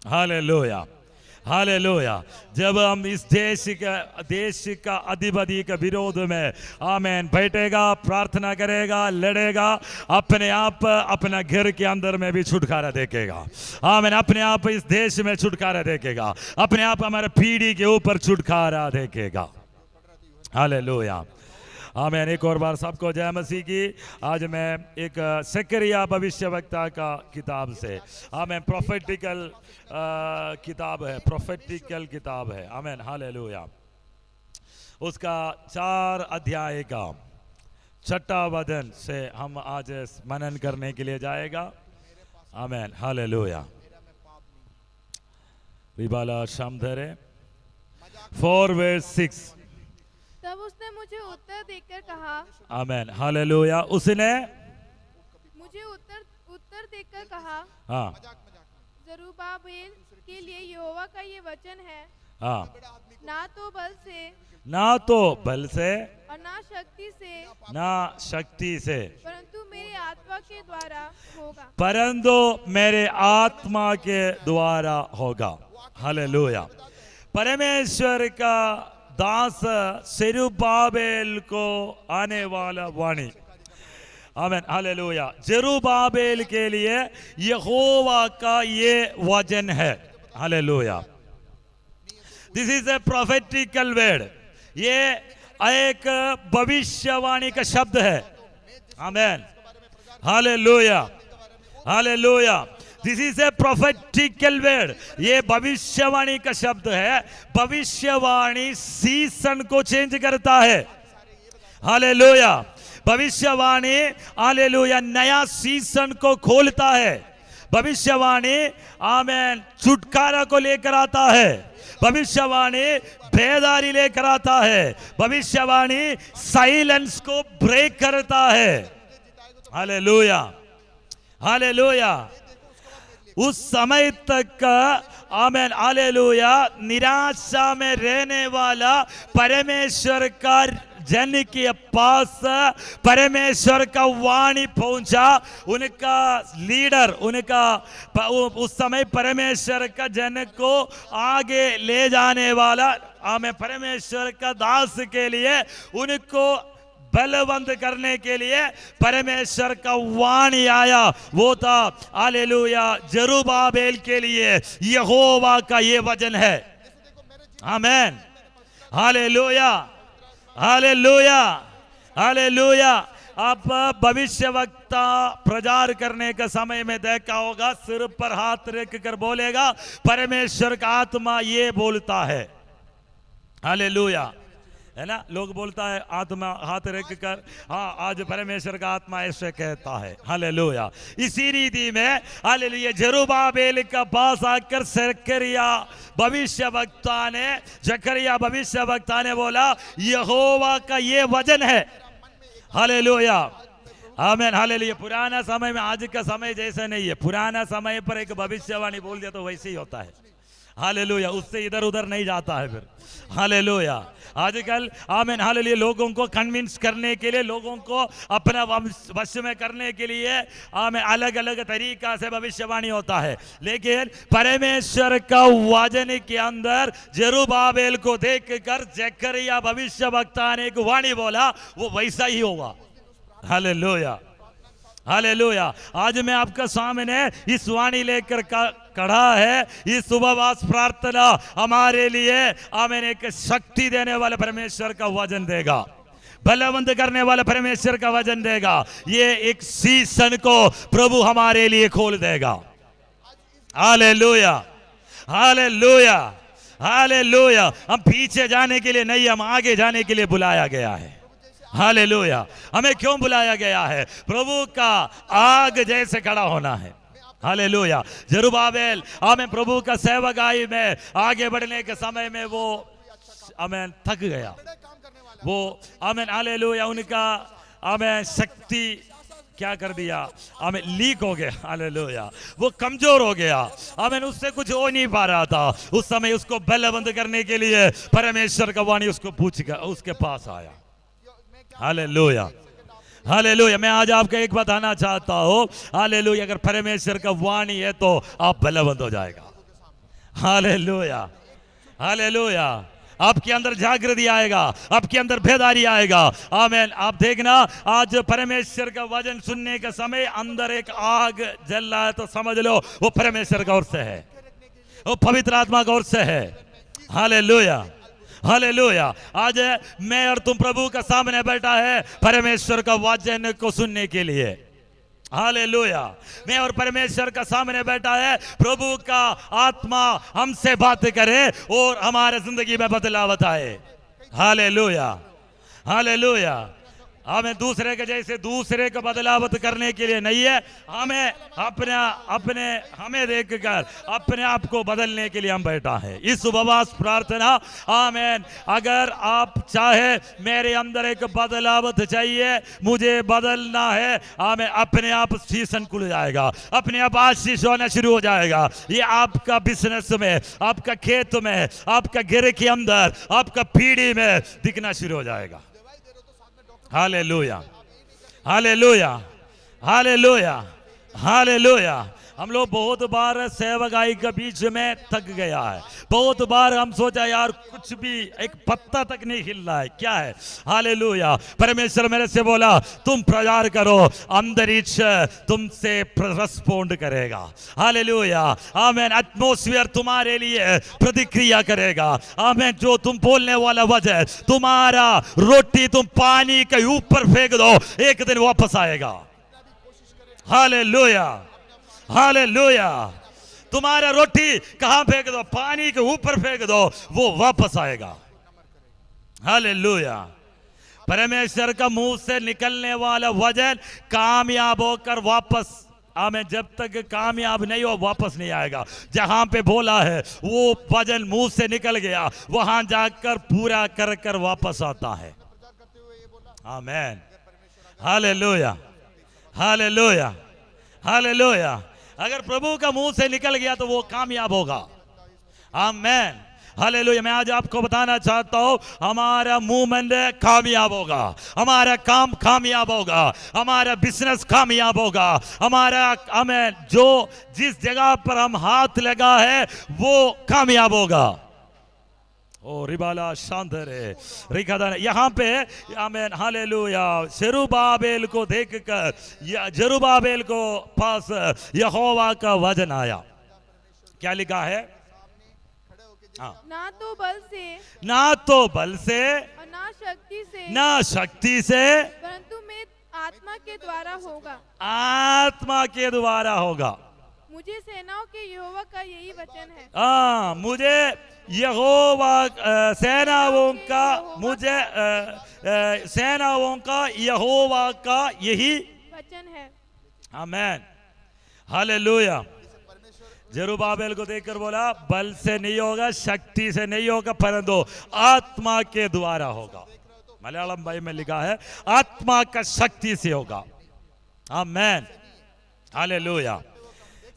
Hallelujah, hallelujah. जब हम इस देश का अधिपति के विरोध में आमेन बैठेगा, प्रार्थना करेगा, लड़ेगा, अपने आप अपना घर के अंदर में भी छुटकारा देखेगा। आमेन। अपने आप इस देश में छुटकारा देखेगा, अपने आप हमारे पीढ़ी के ऊपर छुटकारा देखेगा। हालेलुया। आमेन। एक और बार सबको जय मसीह की। आज मैं एक सकरिया भविष्यवक्ता का किताब से आमेन प्रोफेटिकल किताब है, प्रोफेटिकल किताब है। Amen hallelujah. उसका 4 अध्याय का 6वां वचन से हम आज मनन करने के लिए जाएगा। Amen hallelujah. रिबाला शामधरे 4:6। तब उसने मुझे उत्तर देकर कहा, आमेन हालेलुया। उसने मुझे उत्तर देकर कहा, हाँ जरुब्बाबेल के लिए यहोवा का ये वचन है, हाँ, ना तो बल से ना तो बल से और ना शक्ति से, ना शक्ति से, परंतु मेरे आत्मा के द्वारा होगा। परंतु मेरे आत्मा के द्वारा होगा। हालेलुया। परमेश्वर का दास जरुब्बाबेल को आने वाला वाणी। Amen hallelujah. जरुब्बाबेल के लिए यहोवा का ये वचन है। Hallelujah. This is a prophetical word. ये एक भविष्यवाणी का शब्द है। Amen hallelujah, hallelujah. This is a prophetical word. ये भविष्यवाणी का शब्द है। भविष्यवाणी सीजन को चेंज करता है। हालेलुया। भविष्यवाणी हालेलुया नया सीजन को खोलता है। भविष्यवाणी आमेन छुटकारा को लेकर आता है। भविष्यवाणी बेदारी लेकर आता है। भविष्यवाणी साइलेंस को ब्रेक करता है। Hallelujah, hallelujah. उस समय तक आमेन हालेलुया निराशा में रहने वाला परमेश्वर का जन के पास परमेश्वर का वाणी पहुंचा। उनका लीडर, उनका उस समय परमेश्वर का जन को आगे ले जाने वाला आमेन परमेश्वर का दास के लिए उनको बलवंत करने के लिए परमेश्वर का वाणी आया। वो था हालेलुया जरुब्बाबेल के लिए यहोवा का ये वचन है। Amen hallelujah, hallelujah, hallelujah. आप भविष्यवक्ता प्रचार करने का समय में देखा होगा, सिर पर हाथ रख कर बोलेगा, परमेश्वर का आत्मा ये बोलता है। हालेलुया। है ना। लोग बोलता है आत्मा हाथ रख कर, हाँ आज परमेश्वर का आत्मा ऐसे कहता है, हालेलुया। इसी रीति में हालेलुया जरुब्बाबेल का पास आकर जकरिया भविष्यवक्ता ने बोला यहोवा का ये वचन है, हालेलुया, आमीन, हालेलुया। पुराना समय में आज का समय जैसा नहीं है। पुराना समय पर एक भविष्यवाणी बोल दिया तो वैसे ही होता है, हालेलुया, उससे इधर उधर नहीं जाता है फिर, हालेलुया। आजकल आमीन, हालेलुया, लोगों को कन्विंस करने के लिए, लोगों को अपना वश में करने के लिए आमीन अलग अलग तरीका से भविष्यवाणी होता है। लेकिन परमेश्वर का वचन के अंदर जरुब्बाबेल को देखकर जकरिया भविष्यवक्ता ने एक वाणी बोला, वो वैसा ही होगा, हालेलुया, हालेलुया। आज मैं आपका सामने इस वाणी लेकर खड़ा है। इस उपवास प्रार्थना हमारे लिए आमीन एक शक्ति देने वाले परमेश्वर का वचन देगा, बलवंत करने वाले परमेश्वर का वचन देगा। ये एक सीजन को प्रभु हमारे लिए खोल देगा, हालेलुया, हालेलुया, हालेलुया। हम पीछे जाने के लिए नहीं, हम आगे जाने के लिए बुलाया गया है, हालेलुया। हमें क्यों बुलाया गया है? प्रभु का आग जैसे खड़ा होना है, हालेलुया। जरुब्बाबेल हमें प्रभु का सेवकाई में आगे बढ़ने के समय में वो हमें थक गया, वो हमें हालेलुया उनका हमें शक्ति क्या कर दिया, हमें लीक हो गया, हालेलुया, वो कमजोर हो गया, हमें उससे कुछ हो नहीं पा रहा था। उस समय उसको बलवंत करने के लिए परमेश्वर का वाणी उसको पूछ कर उसके पास आया, हालेलुया, हालेलुया। मैं आज आपको एक बताना चाहता हूँ, हालेलुया, अगर परमेश्वर का वाणी है तो आप बलवंत हो जाएगा, हालेलुया, हालेलुया। आपके अंदर जागृति आएगा, आपके अंदर बेदारी आएगा, आमीन। आप देखना आज परमेश्वर का वचन सुनने का समय अंदर एक आग जल रहा है तो समझ लो वो परमेश्वर की ओर से है, वो पवित्र आत्मा की ओर से है, हालेलुया, हालेलुया। आज मैं और तुम प्रभु का सामने बैठा है परमेश्वर का वचन को सुनने के लिए, हालेलुया। मैं और परमेश्वर का सामने बैठा है, प्रभु का आत्मा हमसे बात करे और हमारे जिंदगी में बदलाव आए, हालेलुया, हालेलुया। हमें दूसरे के जैसे दूसरे को बदलावत करने के लिए नहीं है, हमें हमें देखकर अपने आप को बदलने के लिए हम बैठा है। इस उपवास प्रार्थना, आमीन। अगर आप चाहे मेरे अंदर एक बदलावत चाहिए, मुझे बदलना है, हमें अपने आप सीजन खुल जाएगा, अपने आप आशीष होना शुरू हो जाएगा। ये आपका बिजनेस में, आपका खेत में, आपका घर के अंदर, आपका पीढ़ी में दिखना शुरू हो जाएगा, हालेलुया, हालेलुया, हालेलुया, हालेलुया। हम लोग बहुत बार सेवकाई के बीच में थक गया है, बहुत बार हम सोचा यार कुछ भी एक पत्ता तक नहीं हिल रहा है, क्या है, हालेलुया। परमेश्वर मेरे से बोला तुम प्रचार करो, अंतरिक्ष तुमसे रिस्पोंड करेगा, हालेलुया, आमीन। एटमॉस्फेयर तुम्हारे लिए प्रतिक्रिया करेगा, आमीन। जो तुम बोलने वाला वचन, तुम्हारा रोटी तुम पानी के ऊपर फेंक दो, एक दिन वापस आएगा, हालेलुया, हालेलुया। तुम्हारा रोटी कहां फेंक दो, पानी के ऊपर फेंक दो, वो वापस आएगा, हालेलुया। परमेश्वर का मुंह से निकलने वाला वचन कामयाब होकर वापस, हमें जब तक कामयाब नहीं हो वापस नहीं आएगा। जहां पे बोला है वो वचन मुंह से निकल गया, वहां जाकर पूरा कर कर वापस आता है, आमीन, हालेलुया, हालेलुया, हालेलुया। अगर प्रभु का मुंह से निकल गया तो वो कामयाब होगा, आमीन, हालेलुया। मैं आज आपको बताना चाहता हूं, हमारा मूवमेंट कामयाब होगा, हमारा काम कामयाब होगा, हमारा बिजनेस कामयाब होगा, हमें जो जिस जगह पर हम हाथ लगा है वो कामयाब होगा। ओ रिबाला शांतरे रिकादा, यहाँ पे आमीन, हालेलुया। जरुब्बाबेल को देखकर जरुब्बाबेल को पास यहोवा का वचन आया, क्या लिखा है, ना तो बल से, ना तो बल से और ना शक्ति से, ना शक्ति से, परंतु मैं आत्मा के द्वारा होगा, आत्मा के द्वारा होगा। मुझे सेनाओं के यहोवा का यही वचन है, मुझे यहोवा सेनाओं का मुझे सेनाओं का यहोवा का यही वचन है। Amen, hallelujah. जरुब्बाबेल को देखकर बोला बल से नहीं होगा, शक्ति से नहीं होगा, परंतु आत्मा के द्वारा होगा। मलयालम भाई में लिखा है आत्मा का शक्ति से होगा। आमेन, हालेलुया।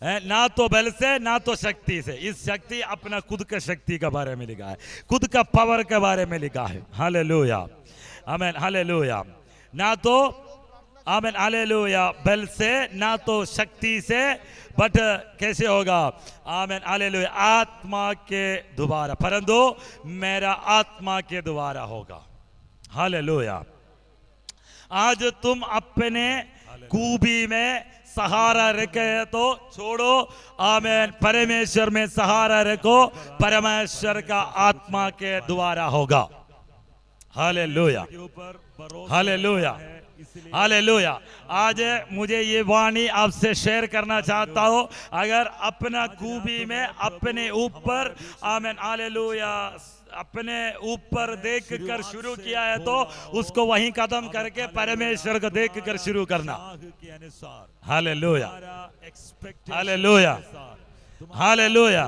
ना तो बल से ना तो शक्ति से, इस शक्ति अपना खुद का शक्ति के बारे में लिखा है, खुद का पावर के बारे में लिखा है। हालेलुया, आमेन, हालेलुया। ना तो आमेन, हालेलुया, बल से ना तो शक्ति से, बट कैसे होगा? आमेन, हालेलुया, आत्मा के द्वारा, परंतु मेरा आत्मा के द्वारा होगा। हालेलुया। आज तुम अपने खूबी में सहारा रखे तो छोड़ो, आमेन, परमेश्वर में सहारा रखो, परमेश्वर का आत्मा के द्वारा होगा। Hallelujah, hallelujah, hallelujah. आज मुझे ये वाणी आपसे शेयर करना चाहता हूँ, अगर अपना खूबी में अपने ऊपर, आमेन, हालेलुया, अपने ऊपर देख कर शुरू किया है तो उसको वहीं खत्म करके परमेश्वर को देख कर शुरू करना। हालेलुया, हालेलुया, हालेलुया,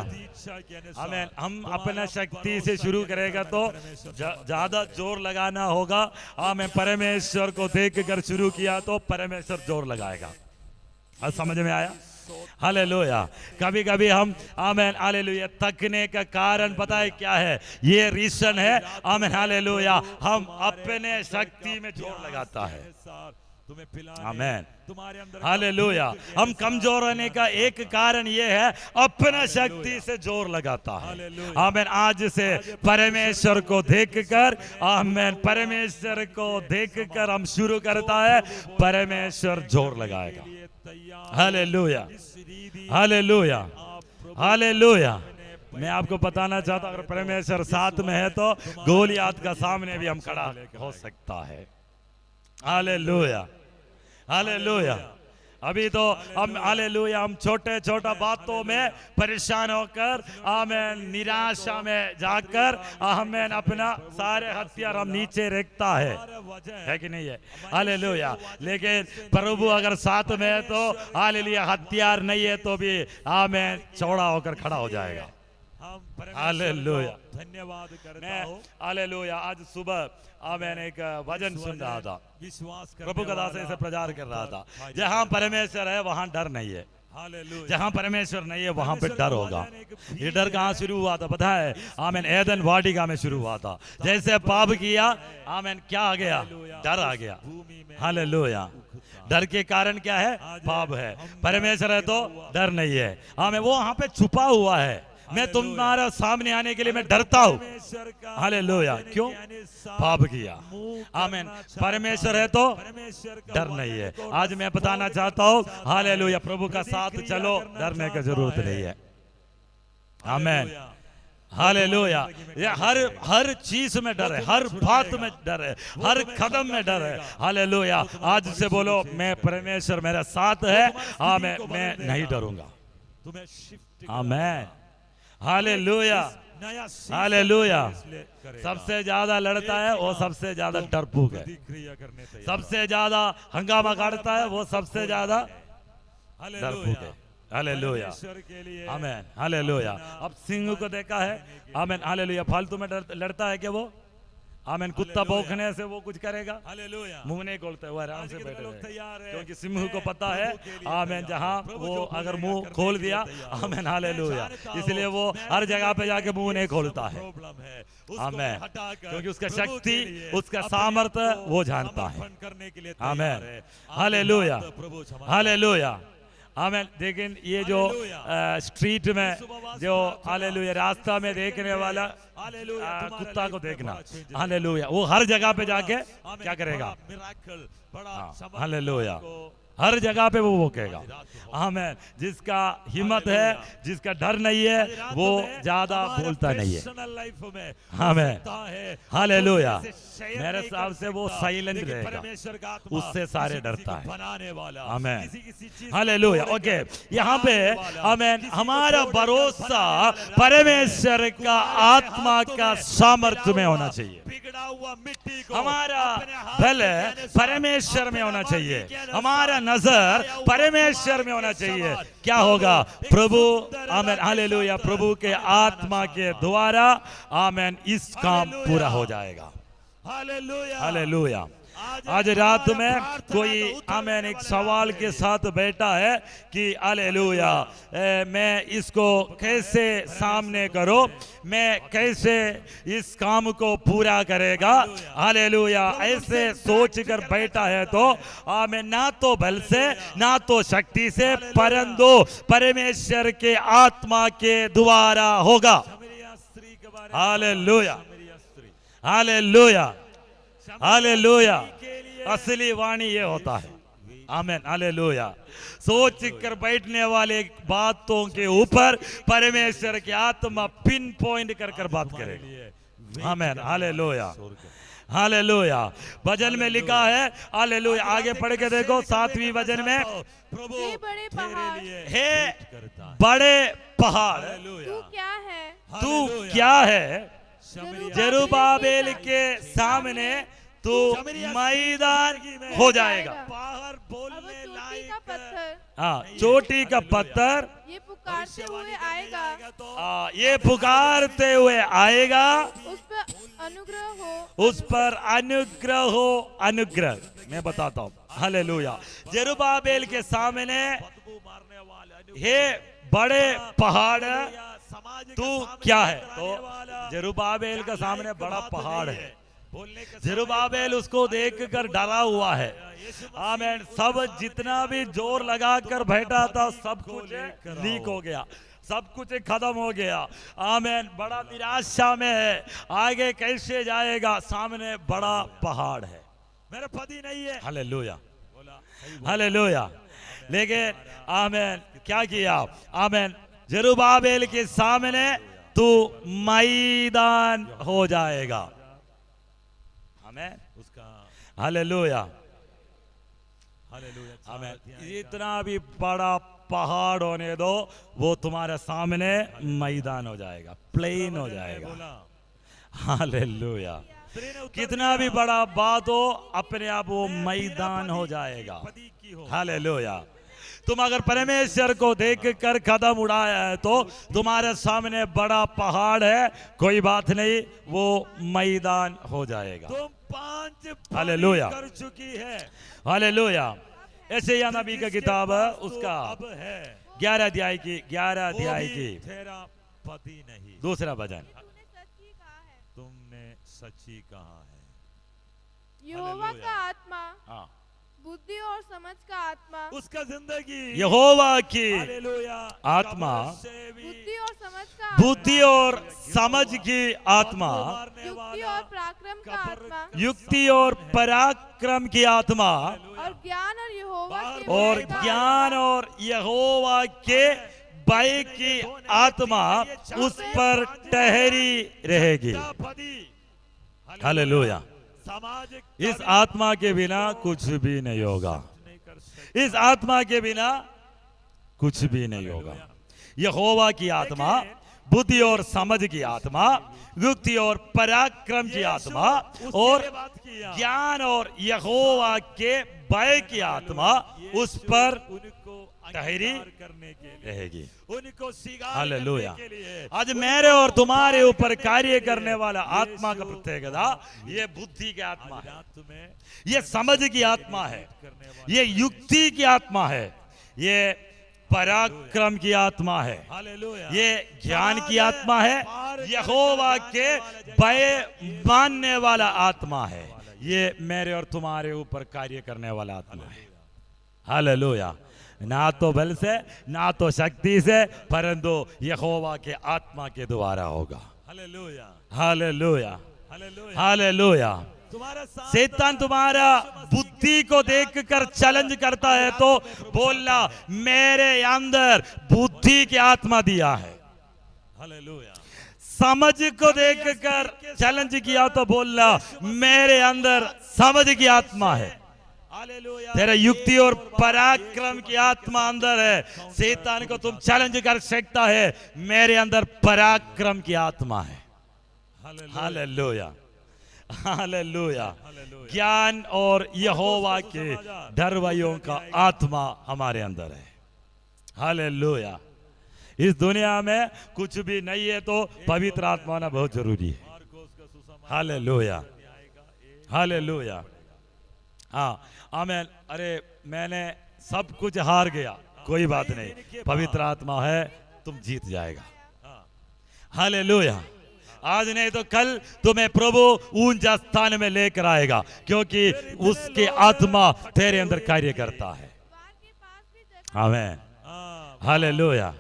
आमीन। हम अपना शक्ति से शुरू करेगा तो ज्यादा जोर लगाना होगा। आमीन, परमेश्वर को देख कर शुरू किया तो परमेश्वर जोर लगाएगा। आज समझ में आया? हालेलुया। कभी कभी हम, आमीन, हालेलुया, थकने का कारण पता है क्या है? ये रीजन है, आमीन, हालेलुया, हम अपने शक्ति में जोर लगाता है। आमीन, हालेलुया। हम कमजोर होने का एक कारण ये है, अपना शक्ति से जोर लगाता है। आमीन, आज से परमेश्वर को देखकर, आमीन, परमेश्वर को देखकर हम शुरू करता है, परमेश्वर जोर लगाएगा। Hallelujah, hallelujah, hallelujah. मैं आपको बताना चाहता हूं, अगर परमेश्वर साथ में है तो गोलियात का सामने भी हम खड़ा हो सकता है। Hallelujah, hallelujah. अभी तो हम, हालेलुया, हम छोटे छोटा बातों में परेशान होकर, आमीन, निराशा में जाकर, आमीन, अपना सारे हथियार हम नीचे रखता है कि नहीं है? हालेलुया। लेकिन प्रभु अगर साथ में है तो, हालेलुया, हथियार नहीं है तो भी, आमीन, चौड़ा होकर खड़ा हो जाएगा। हालेलुया, धन्यवाद करता हूं। हालेलुया। आज सुबह आमीन एक वचन सुन रहा था, विश्वास प्रभु का दास ऐसे प्रचार कर रहा था, जहां परमेश्वर है वहां डर नहीं है, जहां परमेश्वर नहीं है वहां पे डर होगा। ये डर कहां शुरू हुआ था पता है? आमीन, एदन वाटिका में शुरू हुआ था। जैसे पाप किया, आमीन, क्या आ गया? डर आ गया। हालेलुया। डर के कारण क्या है? पाप है। परमेश्वर है तो डर नहीं है। आमीन, वो वहां पे छुपा हुआ है। मैं तुम्हारे सामने आने के लिए मैं डरता हूं। हालेलुया। क्यों? पाप किया। आमीन। परमेश्वर है तो डर नहीं है। आज मैं बताना चाहता हूं, हालेलुया, प्रभु का साथ चलो, डरने की जरूरत नहीं है। आमीन, हालेलुया। ये हर चीज में डर है, हर बात में डर है, हर कदम में डर है। हालेलुया। आज से बोलो, मैं परमेश्वर मेरा साथ है, आमीन, मैं नहीं डरूंगा। आमीन, हालेलुया, हालेलुया। सबसे ज्यादा लड़ता है वो सबसे ज्यादा डरपोक है, सबसे ज्यादा हंगामा काटता है वो सबसे ज्यादा डरपोक है। हालेलुया, आमीन, हालेलुया। अब सिंह को देखा है, आमीन, हालेलुया, फालतू में लड़ता है क्या वो? आमीन, कुत्ता भौंकने से वो कुछ करेगा? हालेलुया। मुंह नहीं खोलते, वो आराम से बैठे हैं, क्योंकि सिंह को पता है, आमीन, जहां वो अगर मुंह खोल दिया, आमीन, हालेलुया, इसलिए वो हर जगह पे जाके मुंह नहीं खोलता है। आमीन, क्योंकि उसका शक्ति, उसका सामर्थ्य वो जानता है। आमीन, हालेलुया, हालेलुया, आमीन। लेकिन ये जो स्ट्रीट में जो, हालेलुया, रास्ता में देखने वाला कुत्ता को देखना, हालेलुया, वो हर जगह पे जाके क्या करेगा? हालेलुया, हर जगह पे वो कहेगा। आमीन। जिसका हिम्मत है, जिसका डर नहीं है, वो ज्यादा बोलता नहीं है। आमीन। हालेलुया। मेरे हिसाब से वो साइलेंट रहेगा, उससे सारे डरता है। आमीन। हालेलुया। ओके, यहाँ पे आमीन, हमारा भरोसा परमेश्वर का आत्मा का सामर्थ्य में होना चाहिए। हमारा बल परमेश्वर में होना चाहिए, हमारा नजर परमेश्वर में होना चाहिए। क्या होगा? प्रभु, आमीन, हालेलुया, प्रभु के आत्मा के द्वारा आमीन इस काम पूरा हो जाएगा। हालेलुया। आज रात में कोई आमीन एक सवाल के साथ बैठा है कि हालेलुया, मैं इसको कैसे सामने करूं, मैं कैसे इस काम को पूरा करेगा। हालेलुया। ऐसे सोच कर बैठा है तो आमीन, ना तो बल से ना तो शक्ति से, परंतु परमेश्वर के आत्मा के द्वारा होगा। हालेलुया। हालेलुया। हालेलुया। असली वाणी ये होता है। आमीन। हालेलुया। सोच कर बैठने वाले बातों के ऊपर परमेश्वर की आत्मा पिन पॉइंट कर कर बात करेगी। आमीन। हालेलुया। हालेलुया। भजन में लिखा है, हालेलुया, आगे पढ़ के देखो 7वीं भजन में, प्रभु हे बड़े पहाड़, हे बड़े पहाड़, तू क्या है? तू क्या है? जरुब्बाबेल के सामने तू मैदान हो जाएगा। अब चोटी का पत्थर, हाँ, चोटी का पत्थर ये पुकारते हुए आएगा, ये पुकारते हुए आएगा। उस पर अनुग्रह हो, उस पर अनुग्रह हो। अनुग्रह मैं बताता हूँ। हालेलुया। जरुब्बाबेल के सामने हे बड़े पहाड़ तू क्या है? तो जरुब्बाबेल का सामने बड़ा पहाड़ है। जरुब्बाबेल उसको देखकर डरा हुआ है। आमीन। सब जितना भी जोर लगाकर बैठा था सब कुछ लीक हो गया, सब कुछ खत्म हो गया। आमीन। बड़ा निराशा में है, आगे कैसे जाएगा? सामने बड़ा पहाड़ है, मेरा पति नहीं है। हालेलुया। हालेलुया। लेकिन आमीन क्या किया? आमीन, जरुब्बाबेल के सामने तू मैदान हो जाएगा। आमीन। उसका हालेलुया। हालेलुया। आमीन। इतना भी बड़ा पहाड़ होने दो, वो तुम्हारे सामने मैदान हो जाएगा, प्लेन हो जाएगा। हालेलुया। कितना भी बड़ा बात हो, अपने आप वो मैदान हो जाएगा। हालेलुया। तुम अगर परमेश्वर को देख कर कदम उड़ाया है तो तुम्हारे सामने बड़ा पहाड़ है, कोई बात नहीं, वो मैदान हो जाएगा। तुम 5 हालेलुया कर चुकी है। हालेलुया। ऐसे या नबी का किताब है, उसका 11 अध्याय की तेरा पति नहीं। दूसरा भजन, तुमने सच्ची कहा है। यहोवा का आत्मा, बुद्धि और समझ का आत्मा, उसका जिंदगी यहोवा की आत्मा, बुद्धि और समझ का, बुद्धि और समझ की आत्मा, युक्ति और पराक्रम का आत्मा, युक्ति और पराक्रम की आत्मा, और ज्ञान और यहोवा के और भय का ज्ञान और यहोवा के भय की आत्मा उस पर ठहरी रहेगी। हालेलुया। इस आत्मा के बिना कुछ भी नहीं होगा। इस आत्मा के बिना कुछ भी नहीं होगा। यहोवा की आत्मा, बुद्धि और समझ की आत्मा, युक्ति और पराक्रम की आत्मा, और ज्ञान और यहोवा के भय की आत्मा उस पर ठहरी रहेगी। हालेलुया। आज मेरे और तुम्हारे ऊपर कार्य करने वाला आत्मा का प्रत्येकता, ये बुद्धि की आत्मा है, ये समझ की आत्मा है, ये युक्ति की आत्मा है, ये पराक्रम की आत्मा है, ये ज्ञान की आत्मा है, यहोवा के भय मानने वाला आत्मा है, ये मेरे और तुम्हारे ऊपर कार्य करने वाला आत्मा है। हालेलुया। ना तो बल से ना तो शक्ति से, परंतु यहोवा के आत्मा के द्वारा होगा। हालेलुया। हालेलुया। हालेलुया। शैतान तुम्हारा बुद्धि को देखकर चैलेंज करता है तो बोलना मेरे अंदर बुद्धि की आत्मा दिया है। हालेलुया। समझ को देखकर चैलेंज किया तो बोलना मेरे अंदर समझ की आत्मा है। तेरा युक्ति और पराक्रम की आत्मा अंदर है। शैतान को तुम चैलेंज कर सकता है, मेरे अंदर पराक्रम की आत्मा है। Hallelujah, hallelujah. ज्ञान और यहोवा के डरवाइयों का आत्मा हमारे अंदर है। हालेलुया। इस दुनिया में कुछ भी नहीं है तो पवित्र आत्मा होना बहुत जरूरी है। Hallelujah, hallelujah. हाँ, आमीन। अरे मैंने सब कुछ हार गया, कोई बात नहीं, पवित्र आत्मा है, तुम जीत जाएगा। हालेलुया। आज नहीं तो कल तुम्हें प्रभु ऊंचा स्थान में लेकर आएगा, क्योंकि उसके आत्मा तेरे अंदर कार्य करता है। आमीन, हालेलुया।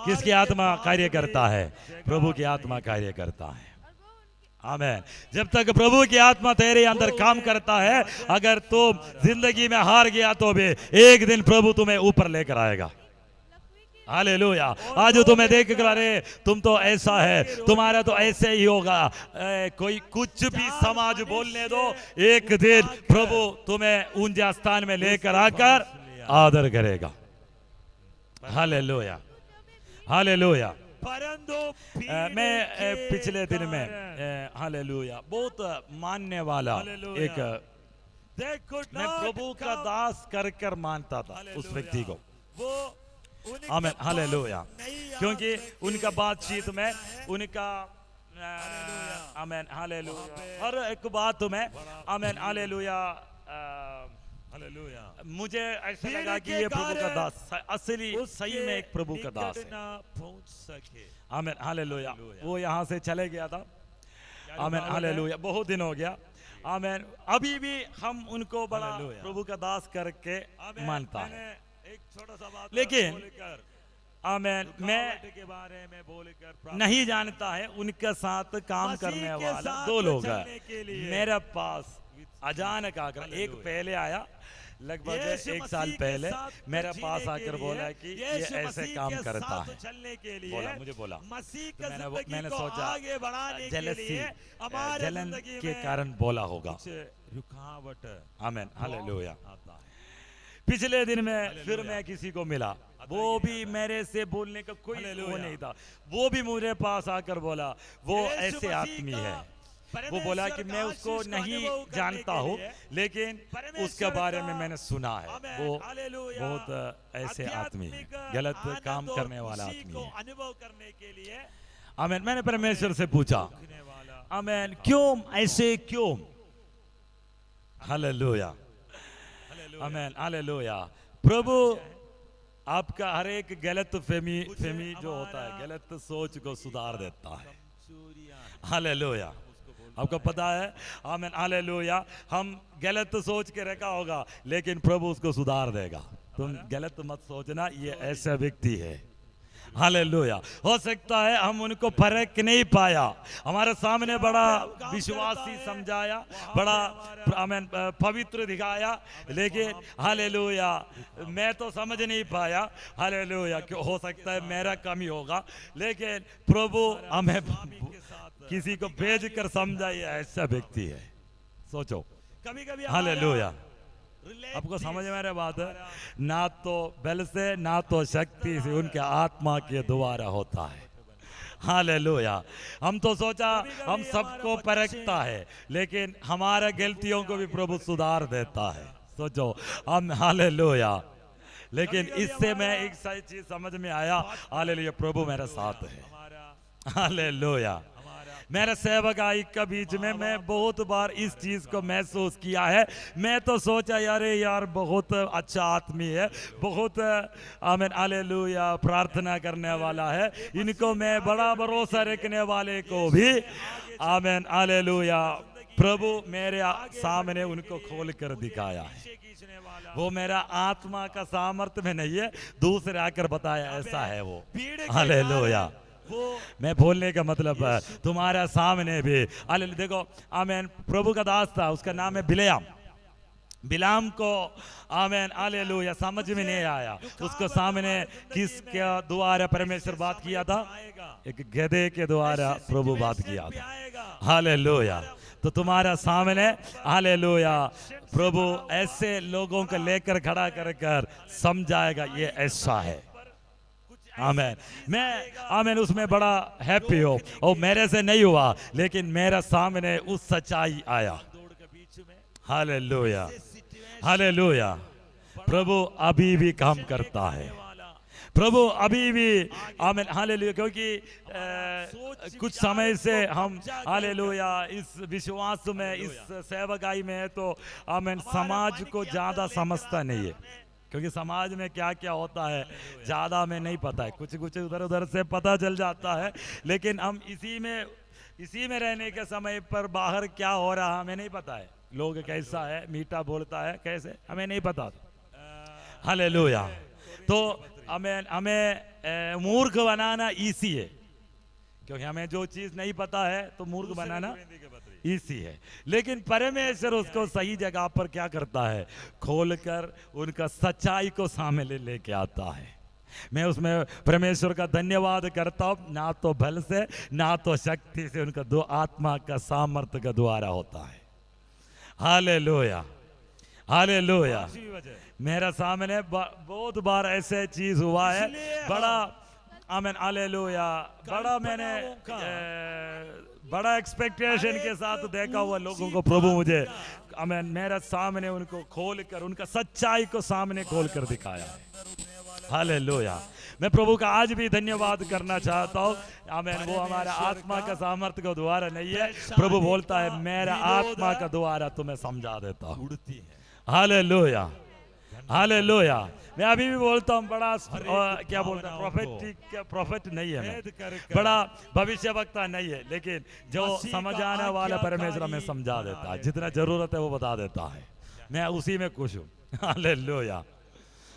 किसकी आत्मा कार्य करता है? प्रभु की आत्मा कार्य करता है। आमीन। जब तक प्रभु की आत्मा तेरे अंदर काम करता है, अगर तुम जिंदगी में हार गया तो भी एक दिन प्रभु तुम्हें ऊपर लेकर आएगा। हालेलुया। आज तुम्हें देख कर अरे तुम तो ऐसा है, तुम्हारा तो ऐसे ही होगा, कोई कुछ भी समाज बोलने दो, एक दिन प्रभु तुम्हें ऊंचा स्थान में लेकर आकर आदर करेगा। Hallelujah, hallelujah. मैं पिछले दिन में हालेलुया बहुत मानने वाला एक मैं प्रभु का दास कर मानता था उस व्यक्ति को। आमीन, हालेलुया। क्योंकि उनका बातचीत में उनका आमीन, हालेलुया, हर एक बात में आमीन, हालेलुया, हालेलुया, मुझे ऐसा लगा कि ये प्रभु का दास असली सही में एक प्रभु का दास है। पहुंच सके। आमीन, हालेलुया। वो यहाँ से चले गया था। आमीन, हालेलुया, बहुत दिन हो गया। आमीन। अभी भी हम उनको बड़ा प्रभु का दास करके मानता है। एक छोटा सा बात लेकिन आमीन, मैं के बारे में बोलकर नहीं जानता है उनके साथ काम करने वाला दो लोग हैं मेरे पास। अचानक आकर एक पहले आया, लगभग एक साल पहले मेरे पास आकर बोला कि ये ऐसे काम करता है। चलने के लिए बोला, मुझे बोला, तो मैंने सोचा जेलसी, जलन के कारण बोला होगा, रुकावट। आमीन, हालेलुया। पिछले दिन में फिर मैं किसी को मिला, वो भी मेरे से बोलने का कोई वो नहीं था, वो भी मुझे पास आकर बोला वो ऐसे आदमी है। वो बोला कि मैं उसको नहीं जानता हूँ, लेकिन उसके बारे में मैंने सुना है, वो बहुत ऐसे आदमी है, गलत काम करने वाला आदमी है। अनुभव करने के लिए आमीन, मैंने परमेश्वर से पूछा, आमीन, क्यों ऐसे, क्यों? हालेलुया, आमीन, हालेलुया। प्रभु आपका हर एक गलत फहमी जो होता है, गलत सोच को सुधार देता है। हालेलुया। आपको पता है, आमीन, हालेलुया, हम गलत सोच के रखा होगा, लेकिन प्रभु उसको सुधार देगा। तुम गलत मत सोचना, ये ऐसा व्यक्ति है। हालेलुया। हो सकता है हम उनको फर्क नहीं पाया, हमारे सामने बड़ा विश्वासी समझाया, बड़ा आमीन पवित्र दिखाया, लेकिन हालेलुया मैं तो समझ नहीं पाया। हालेलुया। क्यों? हो सकता है मेरा कमी होगा, लेकिन प्रभु हमें किसी को भेज कर समझाइए, ऐसा व्यक्ति है। सोचो कभी कभी। हालेलुया। आपको समझ में आ रहा बात है? ना तो बल से, ना तो शक्ति से, उनके आत्मा के द्वारा होता है। हालेलुया। हम तो सोचा हम सबको परखता है, लेकिन हमारे गलतियों को भी प्रभु सुधार देता है। सोचो हम, हालेलुया। लेकिन इससे मैं एक सही चीज समझ में आया, हालेलुया, प्रभु मेरे साथ है। हालेलुया। मेरे सेवकाई के बीच में मैं बहुत बार इस चीज को महसूस किया है। मैं तो सोचा यार बहुत अच्छा आदमी है, बहुत आमीन, हालेलुया, प्रार्थना करने वाला है, इनको मैं बड़ा भरोसा रखने वाले को भी आमीन, हालेलुया, प्रभु मेरे सामने उनको खोल कर दिखाया है। वो मेरा आत्मा का सामर्थ्य में नहीं है, दूसरे आकर बताया ऐसा है वो। हालेलुया, मैं बोलने का मतलब है तुम्हारा सामने भी हालेलुया। देखो आमीन, प्रभु का दास था, उसका नाम है बिलेआम। बिलाम को आमीन हालेलुया समझ में नहीं आया, उसको सामने किसके द्वारा परमेश्वर बात किया था? एक गधे के द्वारा प्रभु बात किया था। हालेलुया। तो तुम्हारा सामने हालेलुया प्रभु ऐसे लोगों को लेकर खड़ा कर कर समझाएगा ये ऐसा है। आमीन। मैं आमीन उसमें बड़ा हैप्पी हो, और मेरे से नहीं हुआ लेकिन मेरा सामने उस सच्चाई आया। Hallelujah hallelujah. प्रभु अभी भी काम करता है, प्रभु अभी भी आमीन हालेलुया। क्योंकि कुछ समय से हम हालेलुया इस विश्वास में, इस सेवकाई में है, तो आमीन समाज को ज़्यादा समझता नहीं है, क्योंकि समाज में क्या क्या होता है ज़्यादा में नहीं पता है, कुछ कुछ उधर उधर से पता चल जाता है, लेकिन हम इसी में रहने के समय पर बाहर क्या हो रहा हमें नहीं पता है। लोग कैसा है, मीठा बोलता है कैसे, हमें नहीं पता। हालेलुया। तो हमें मूर्ख बनाना इजी है, क्योंकि हमें जो चीज नहीं पता है तो मूर्ख बनाना इसी है। लेकिन परमेश्वर उसको सही जगह पर क्या करता है, खोलकर उनका सच्चाई को सामने लेके आता है। मैं उसमें परमेश्वर का धन्यवाद करता हूँ, ना तो बल से ना तो शक्ति से, उनका दो आत्मा का सामर्थ्य का द्वारा होता है। Hallelujah hallelujah. मेरा सामने बहुत बार ऐसे चीज हुआ है, बड़ा आमीन हालेलुया, बड़ा मैंने बड़ा एक्सपेक्टेशन के साथ देखा हुआ लोगों को प्रभु मुझे आमीन मेरा सामने उनको खोलकर, उनका सच्चाई को सामने खोलकर दिखाया है। हालेलुया। मैं प्रभु का आज भी धन्यवाद करना चाहता हूँ। आमीन। वो हमारा आत्मा का सामर्थ्य का द्वारा नहीं है, प्रभु बोलता है मेरा आत्मा का द्वारा तुम्हें समझा देता हूँ। Hallelujah hallelujah. मैं अभी भी बोलता हूँ, बड़ा क्या बोलता हूँ, प्रोफेट नहीं है मैं, बड़ा भविष्यवक्ता नहीं है, लेकिन जो समझ आने वाला परमेश्वर हमें समझा देता है, जितना जरूरत है वो बता देता है। मैं उसी में खुश हूँ। Hallelujah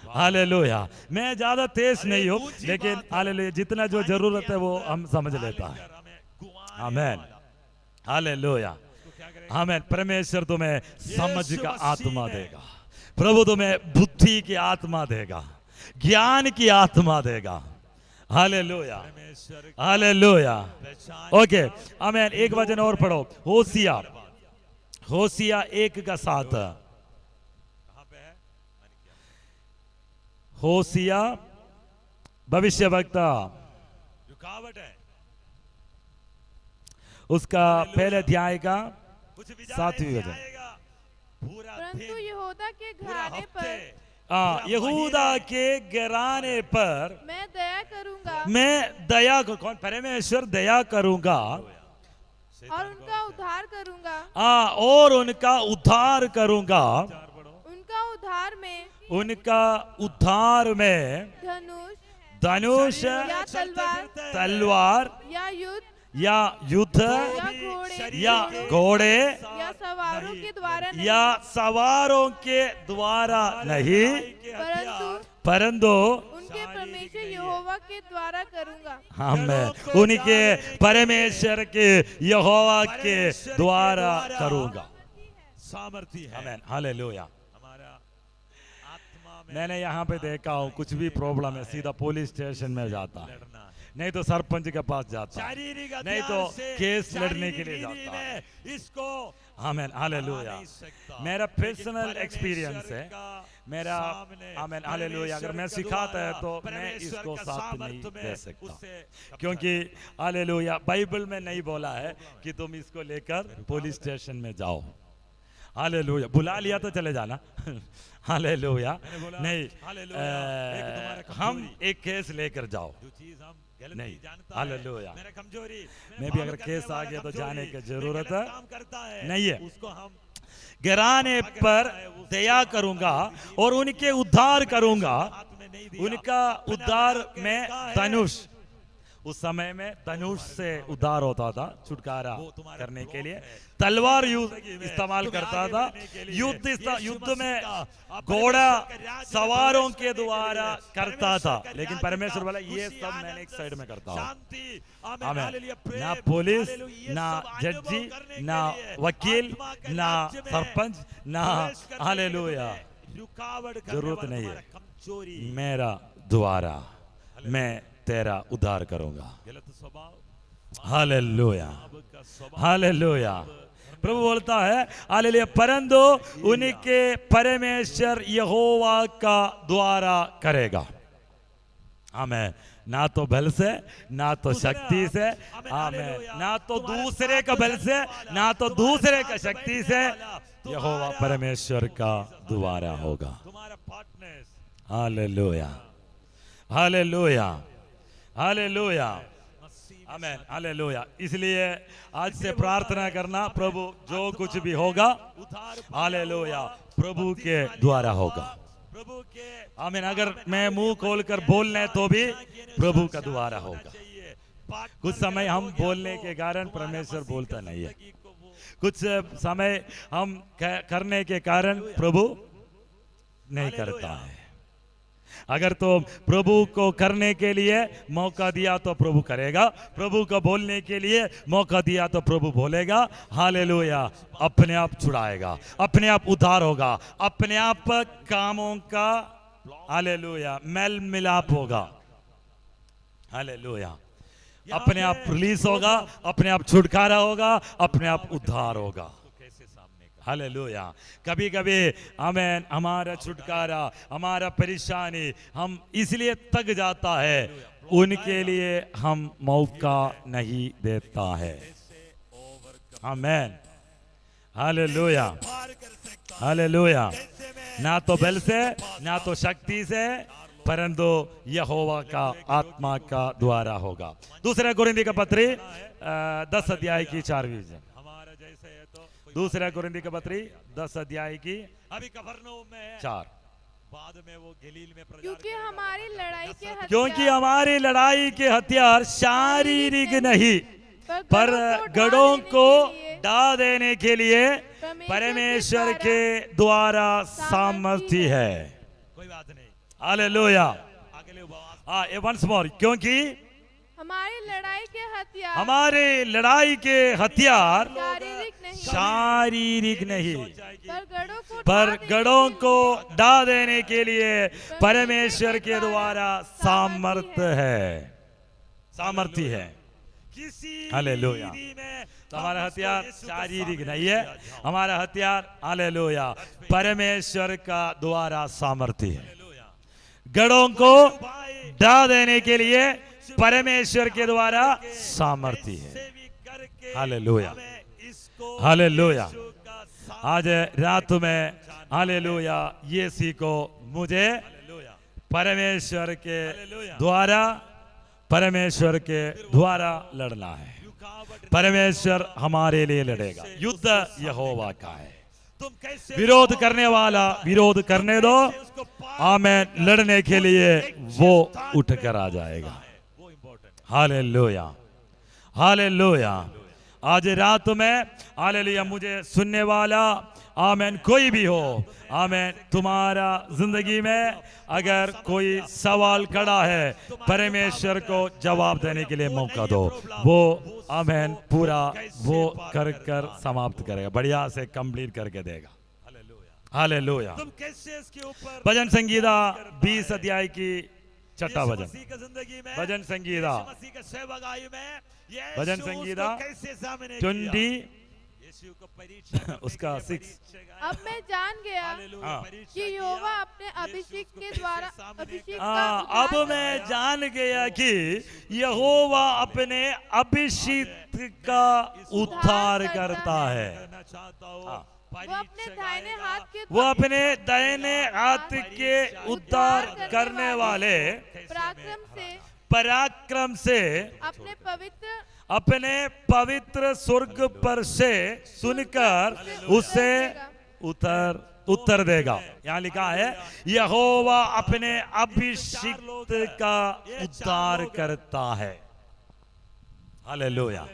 hallelujah. मैं ज्यादा तेज नहीं हूँ, लेकिन हालेलुया जितना जो जरूरत है वो हम समझ लेता है। आमीन हालेलुया आमीन। परमेश्वर तुम्हें समझ का आत्मा देगा, प्रभु तुम्हें बुद्धि की आत्मा देगा, ज्ञान की आत्मा देगा। Hallelujah hallelujah. ओके आमीन। एक वचन और पढ़ो, होशिया 1:7। होशिया भविष्यवक्ता, रुकावट है उसका पहले अध्याय का 7वीं वचन। परंतु यहूदा के घराने पर, यहूदा के घराने पर मैं दया करूंगा, मैं दया कौन परमेश्वर दया करूंगा और उनका उद्धार करूंगा। और उनका उद्धार करूंगा। उनका उद्धार में धनुष या तलवार या युद्ध या घोड़े या सवारों के द्वारा नहीं, परंतु उनके परमेश्वर यहोवा के द्वारा करूंगा। मैं उनके परमेश्वर के यहोवा के द्वारा करूंगा। सामर्थ्य है। आमीन हालेलुया। मैंने यहाँ पे देखा हूँ, कुछ भी प्रॉब्लम है सीधा पुलिस स्टेशन में जाता है, नहीं तो सरपंच के पास जाता है, नहीं तो केस लड़ने के लिए जाता है। इसको आमीन हालेलुया। मेरा पर्सनल एक्सपीरियंस है, मेरा आमीन हालेलुया। अगर मैं सिखाता है तो मैं इसको साथ नहीं दे सकता, क्योंकि हालेलुया बाइबल में नहीं बोला है कि तुम इसको लेकर पुलिस स्टेशन में जाओ। हालेलुया। बुला लिया तो चले जाना। हालेलुया नहीं, हम एक केस लेकर जाओ नहीं। हालेलुया। मैं भी अगर केस आ गया तो जाने की जरूरत नहीं है। घराने पर दया करूंगा और उनके उद्धार करूंगा। उनका उद्धार में धनुष, उस समय में धनुष से उद्धार होता था, छुटकारा करने के लिए तलवार इस्तेमाल करता था। युद्ध में घोड़ा सवारों के द्वारा करता था, लेकिन परमेश्वर बोला ये सब मैंने एक साइड में करता हूँ। ना पुलिस, ना जड्जी, ना वकील, ना सरपंच, ना हालेलुया, जरूरत नहीं है। मेरा द्वारा मैं तेरा उद्धार करूंगा। Hallelujah, hallelujah. प्रभु बोलता है हालेलुया, परंतु उनके परमेश्वर यहोवा का द्वारा करेगा। आमेन। ना तो बल से, ना तो शक्ति से, आमेन, ना तो दूसरे का बल से, ना तो दूसरे का शक्ति से, यहोवा परमेश्वर का द्वारा होगा। हालेलुया, हालेलुया, हालेलुया, आमेन, हालेलुया। इसलिए आज से प्रार्थना करना, प्रभु जो कुछ भी होगा हालेलुया प्रभु के द्वारा होगा। प्रभु के आमीन। अगर मैं मुंह खोलकर बोलने तो भी प्रभु का द्वारा होगा। कुछ समय हम बोलने के कारण परमेश्वर बोलता नहीं है, कुछ समय हम करने के कारण प्रभु नहीं करता है। अगर तो प्रभु को करने के लिए मौका दिया तो प्रभु करेगा, प्रभु को बोलने के लिए मौका दिया तो प्रभु बोलेगा। हालेलुया। अपने आप छुड़ाएगा, अपने आप उद्धार होगा, अपने आप कामों का हालेलुया मेल मिलाप होगा। हालेलुया। अपने आप रिलीज होगा, अपने आप छुटकारा होगा, अपने आप उद्धार होगा। हालेलुया। कभी कभी हमें हमारा छुटकारा, हमारा परेशानी हम इसलिए थक जाता है, उनके लिए हम मौका नहीं देता है। आमीन। Hallelujah, hallelujah. ना तो बल से, ना तो शक्ति से, परंतु यहोवा का आत्मा का द्वारा होगा। दूसरा कुरिन्थी का पत्री 10 अध्याय की 4वीं। दूसरा कुरिन्थी का पत्री 10 अध्याय की अभी कफरनहूम में 4। बाद में वो गलील में क्योंकि हमारी लड़ाई के हथियार, क्योंकि हमारी लड़ाई के हथियार शारीरिक नहीं, पर गढ़ों को ढा देने के लिए परमेश्वर के द्वारा सामर्थ्य है। कोई बात नहीं। हालेलुया। ये वंस मोर। क्योंकि हमारी लड़ाई के हथियार, हमारे लड़ाई के हथियार शारीरिक नहीं, शारीरिक नहीं, पर गढ़ों को ढा देने के लिए परमेश्वर के द्वारा सामर्थ्य है, सामर्थ्य है। हालेलुया। तो हमारा हथियार शारीरिक नहीं है, हमारा हथियार हालेलुया परमेश्वर का द्वारा सामर्थ्य है। गढ़ों को ढा देने के लिए परमेश्वर के द्वारा सामर्थ्य है। Hallelujah, hallelujah. आज रात में हालेलुया ये सीखो, मुझे परमेश्वर के द्वारा, परमेश्वर के द्वारा लड़ना है। परमेश्वर हमारे लिए लड़ेगा। युद्ध यहोवा का है। विरोध करने वाला विरोध करने दो, आमीन। लड़ने के लिए वो उठकर आ जाएगा। Hallelujah, hallelujah. आज रात में हालेलुया मुझे सुनने वाला आमीन कोई भी हो, आमीन, तुम्हारा जिंदगी में अगर कोई सवाल खड़ा है, परमेश्वर को जवाब देने के लिए मौका दो। वो आमीन पूरा वो कर कर समाप्त करेगा, बढ़िया से कंप्लीट करके देगा। हालेलुया। तुम कैसे इसके ऊपर भजन संगीता 20 अध्याय की 6ठा भजन, भजन संगीता, भजन संगीता 20 उसका 6। अब मैं जान गया कि यहोवा अपने अभिषेक के द्वारा अब मैं जान गया कि यहोवा अपने अभिषेक का उद्धार करता है। वो अपने दाहिने हाथ के उद्धार करने वाले पराक्रम से अपने पवित्र स्वर्ग पर से सुनकर उसे उत्तर देगा। यहाँ लिखा है यहोवा अपने अभिषिक्त का उद्धार करता है। हालेलुया।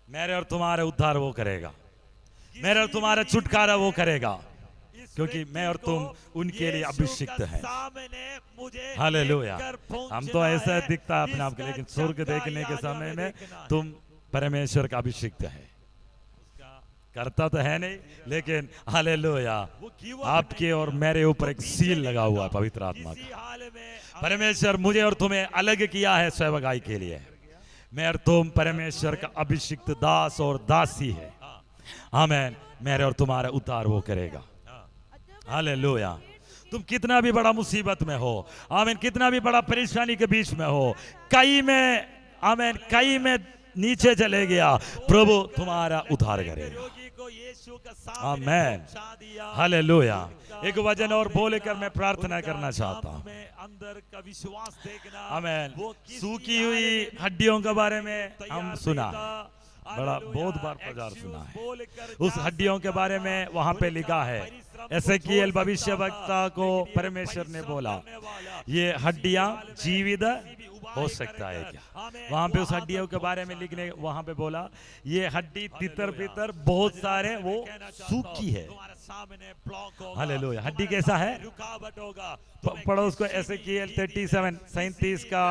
मेरे और तुम्हारे उद्धार वो करेगा, मेरे और तुम्हारा छुटकारा वो करेगा, क्योंकि मैं और तुम उनके लिए अभिषिक्त हैं। हालेलुया। हम तो ऐसा दिखता है अपने आप को, लेकिन स्वर्ग देखने के समय में तुम परमेश्वर का अभिषिक्त है। करता तो है नहीं, लेकिन हालेलुया आपके और मेरे ऊपर एक सील लगा हुआ है पवित्र आत्मा का। परमेश्वर मुझे और तुम्हें अलग किया है सेवकाई के लिए। मैं और तुम परमेश्वर का अभिषिक्त दास और दासी है। आमीन। मेरे और तुम्हारा उद्धार वो करेगा। हालेलुया। तुम कितना भी बड़ा मुसीबत में हो, आमीन, कितना भी बड़ा परेशानी के बीच में हो, कई में, आमीन, कई में नीचे चले गया, प्रभु तुम्हारा उद्धार करेगा। आमीन। हालेलुया। एक वचन और बोलकर मैं प्रार्थना करना चाहता हूँ। अंदर का विश्वास देखना। आमीन। सूखी हुई हड्डियों के बारे में हम सुना, बड़ा बहुत बार प्रचार सुना है। उस हड्डियों के बारे में वहां पे लिखा है, एसेकिएल भविष्यवक्ता को परमेश्वर ने बोला, ये हड्डियां जीवित हो सकता है क्या? वहां पे उस हड्डियों के बारे में लिखने, वहां पे बोला ये हड्डी तितर बितर बहुत सारे वो सूखी है। हालेलुया। हड्डी कैसा है? रुकावट होगा। पढ़ो उसको, एसेकिएल 37 का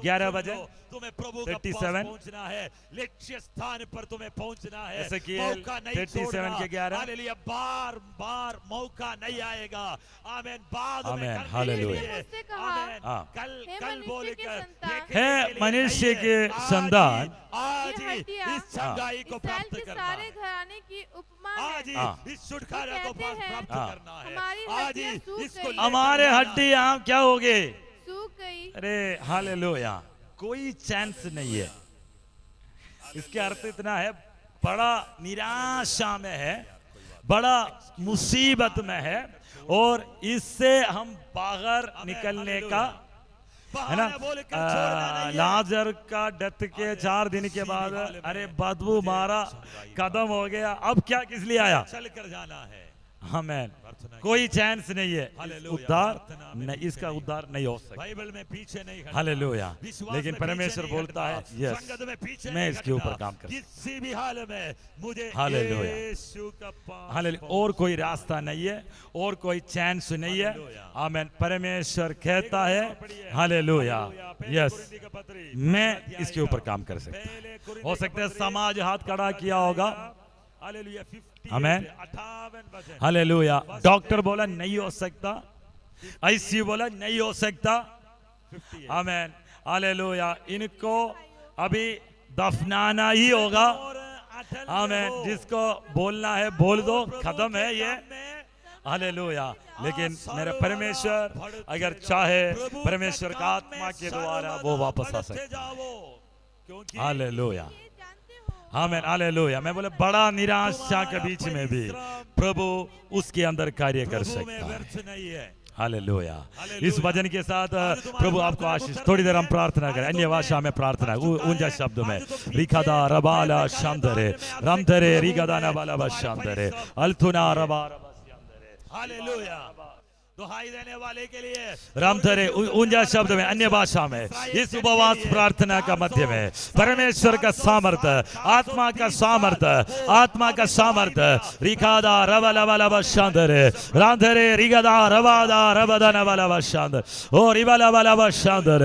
11 बजे। तुम्हें प्रभु का पास पहुंचना है, लक्ष्य स्थान पर तुम्हें पहुंचना है। एसेकिएल 37 के 11। हालेलुया। बार बार मौका नहीं आएगा। आमीन। बाद में हालेलुया। कल बोलकर है मनुष्य के संतान आज इस चंगाई को प्राप्त करना, सारे घराने की उपमा आज है। इस छुटकारा को प्राप्त करना है। हमारी आज हड्डियां सूख इसको गई। हमारे हड्डियां क्या हो गए? सूख गई। अरे हालेलुया। कोई चांस नहीं है। इसके अर्थ इतना है, बड़ा निराशा में है, बड़ा मुसीबत में है, और इससे हम बाहर निकलने का है ना। लाजर का डेथ के 4 दिन के बाद, अरे बदबू मारा, खत्म हो गया, अब क्या किस लिए आया? चल कर जाना है। आमीन। कोई चांस नहीं है, उद्धार नहीं, इसका उद्धार नहीं हो सकता। बाइबल में पीछे नहीं। हालेलुया। लेकिन परमेश्वर बोलता है, यस, मैं इसके ऊपर काम कर, किसी भी हाल में मुझे हालेलुया। हालेलुया। और कोई रास्ता नहीं है, और कोई चांस नहीं है। आमीन। परमेश्वर कहता है हालेलुया, यस, मैं इसके ऊपर काम कर सकता। हो सकता है समाज हाथ खड़ा किया होगा। आमीन। हालेलुया। डॉक्टर बोला नहीं हो सकता, आईसीयू बोला नहीं हो सकता। आमीन। हालेलुया। इनको अभी दफनाना ही होगा। आमीन। जिसको बोलना है बोल दो, खत्म है ये। हालेलुया। लेकिन मेरा परमेश्वर अगर चाहे, परमेश्वर का आत्मा के द्वारा वो वापस आ सकता है। हालेलुया। आमीन। हालेलुया। मैं बोले बड़ा निराशा के बीच में भी प्रभु उसके अंदर कार्य कर सकता है। हालेलुया। इस वचन के साथ प्रभु आपको आशीष। थोड़ी देर हम प्रार्थना करें, अन्य भाषा में प्रार्थना, ऊंचा शब्द में। रिखादा रबाला शांतरे रामधरे रिगादा नबाला शांतरे अल्थुना रबा शांतरे। हालेलुया। दुहाई देने वाले के लिए रामधरे ऊंचा शब्द में, अन्य भाषा में, इस उपवास प्रार्थना का मध्य में परमेश्वर का सामर्थ्य, आत्मा का सामर्थ्य, आत्मा का सामर्थ्य। रिखादा रबला वाला शांतरे रामधरे रिगादा रबादा रबदा नबाला शांत और रिबाला वाला शांतरे।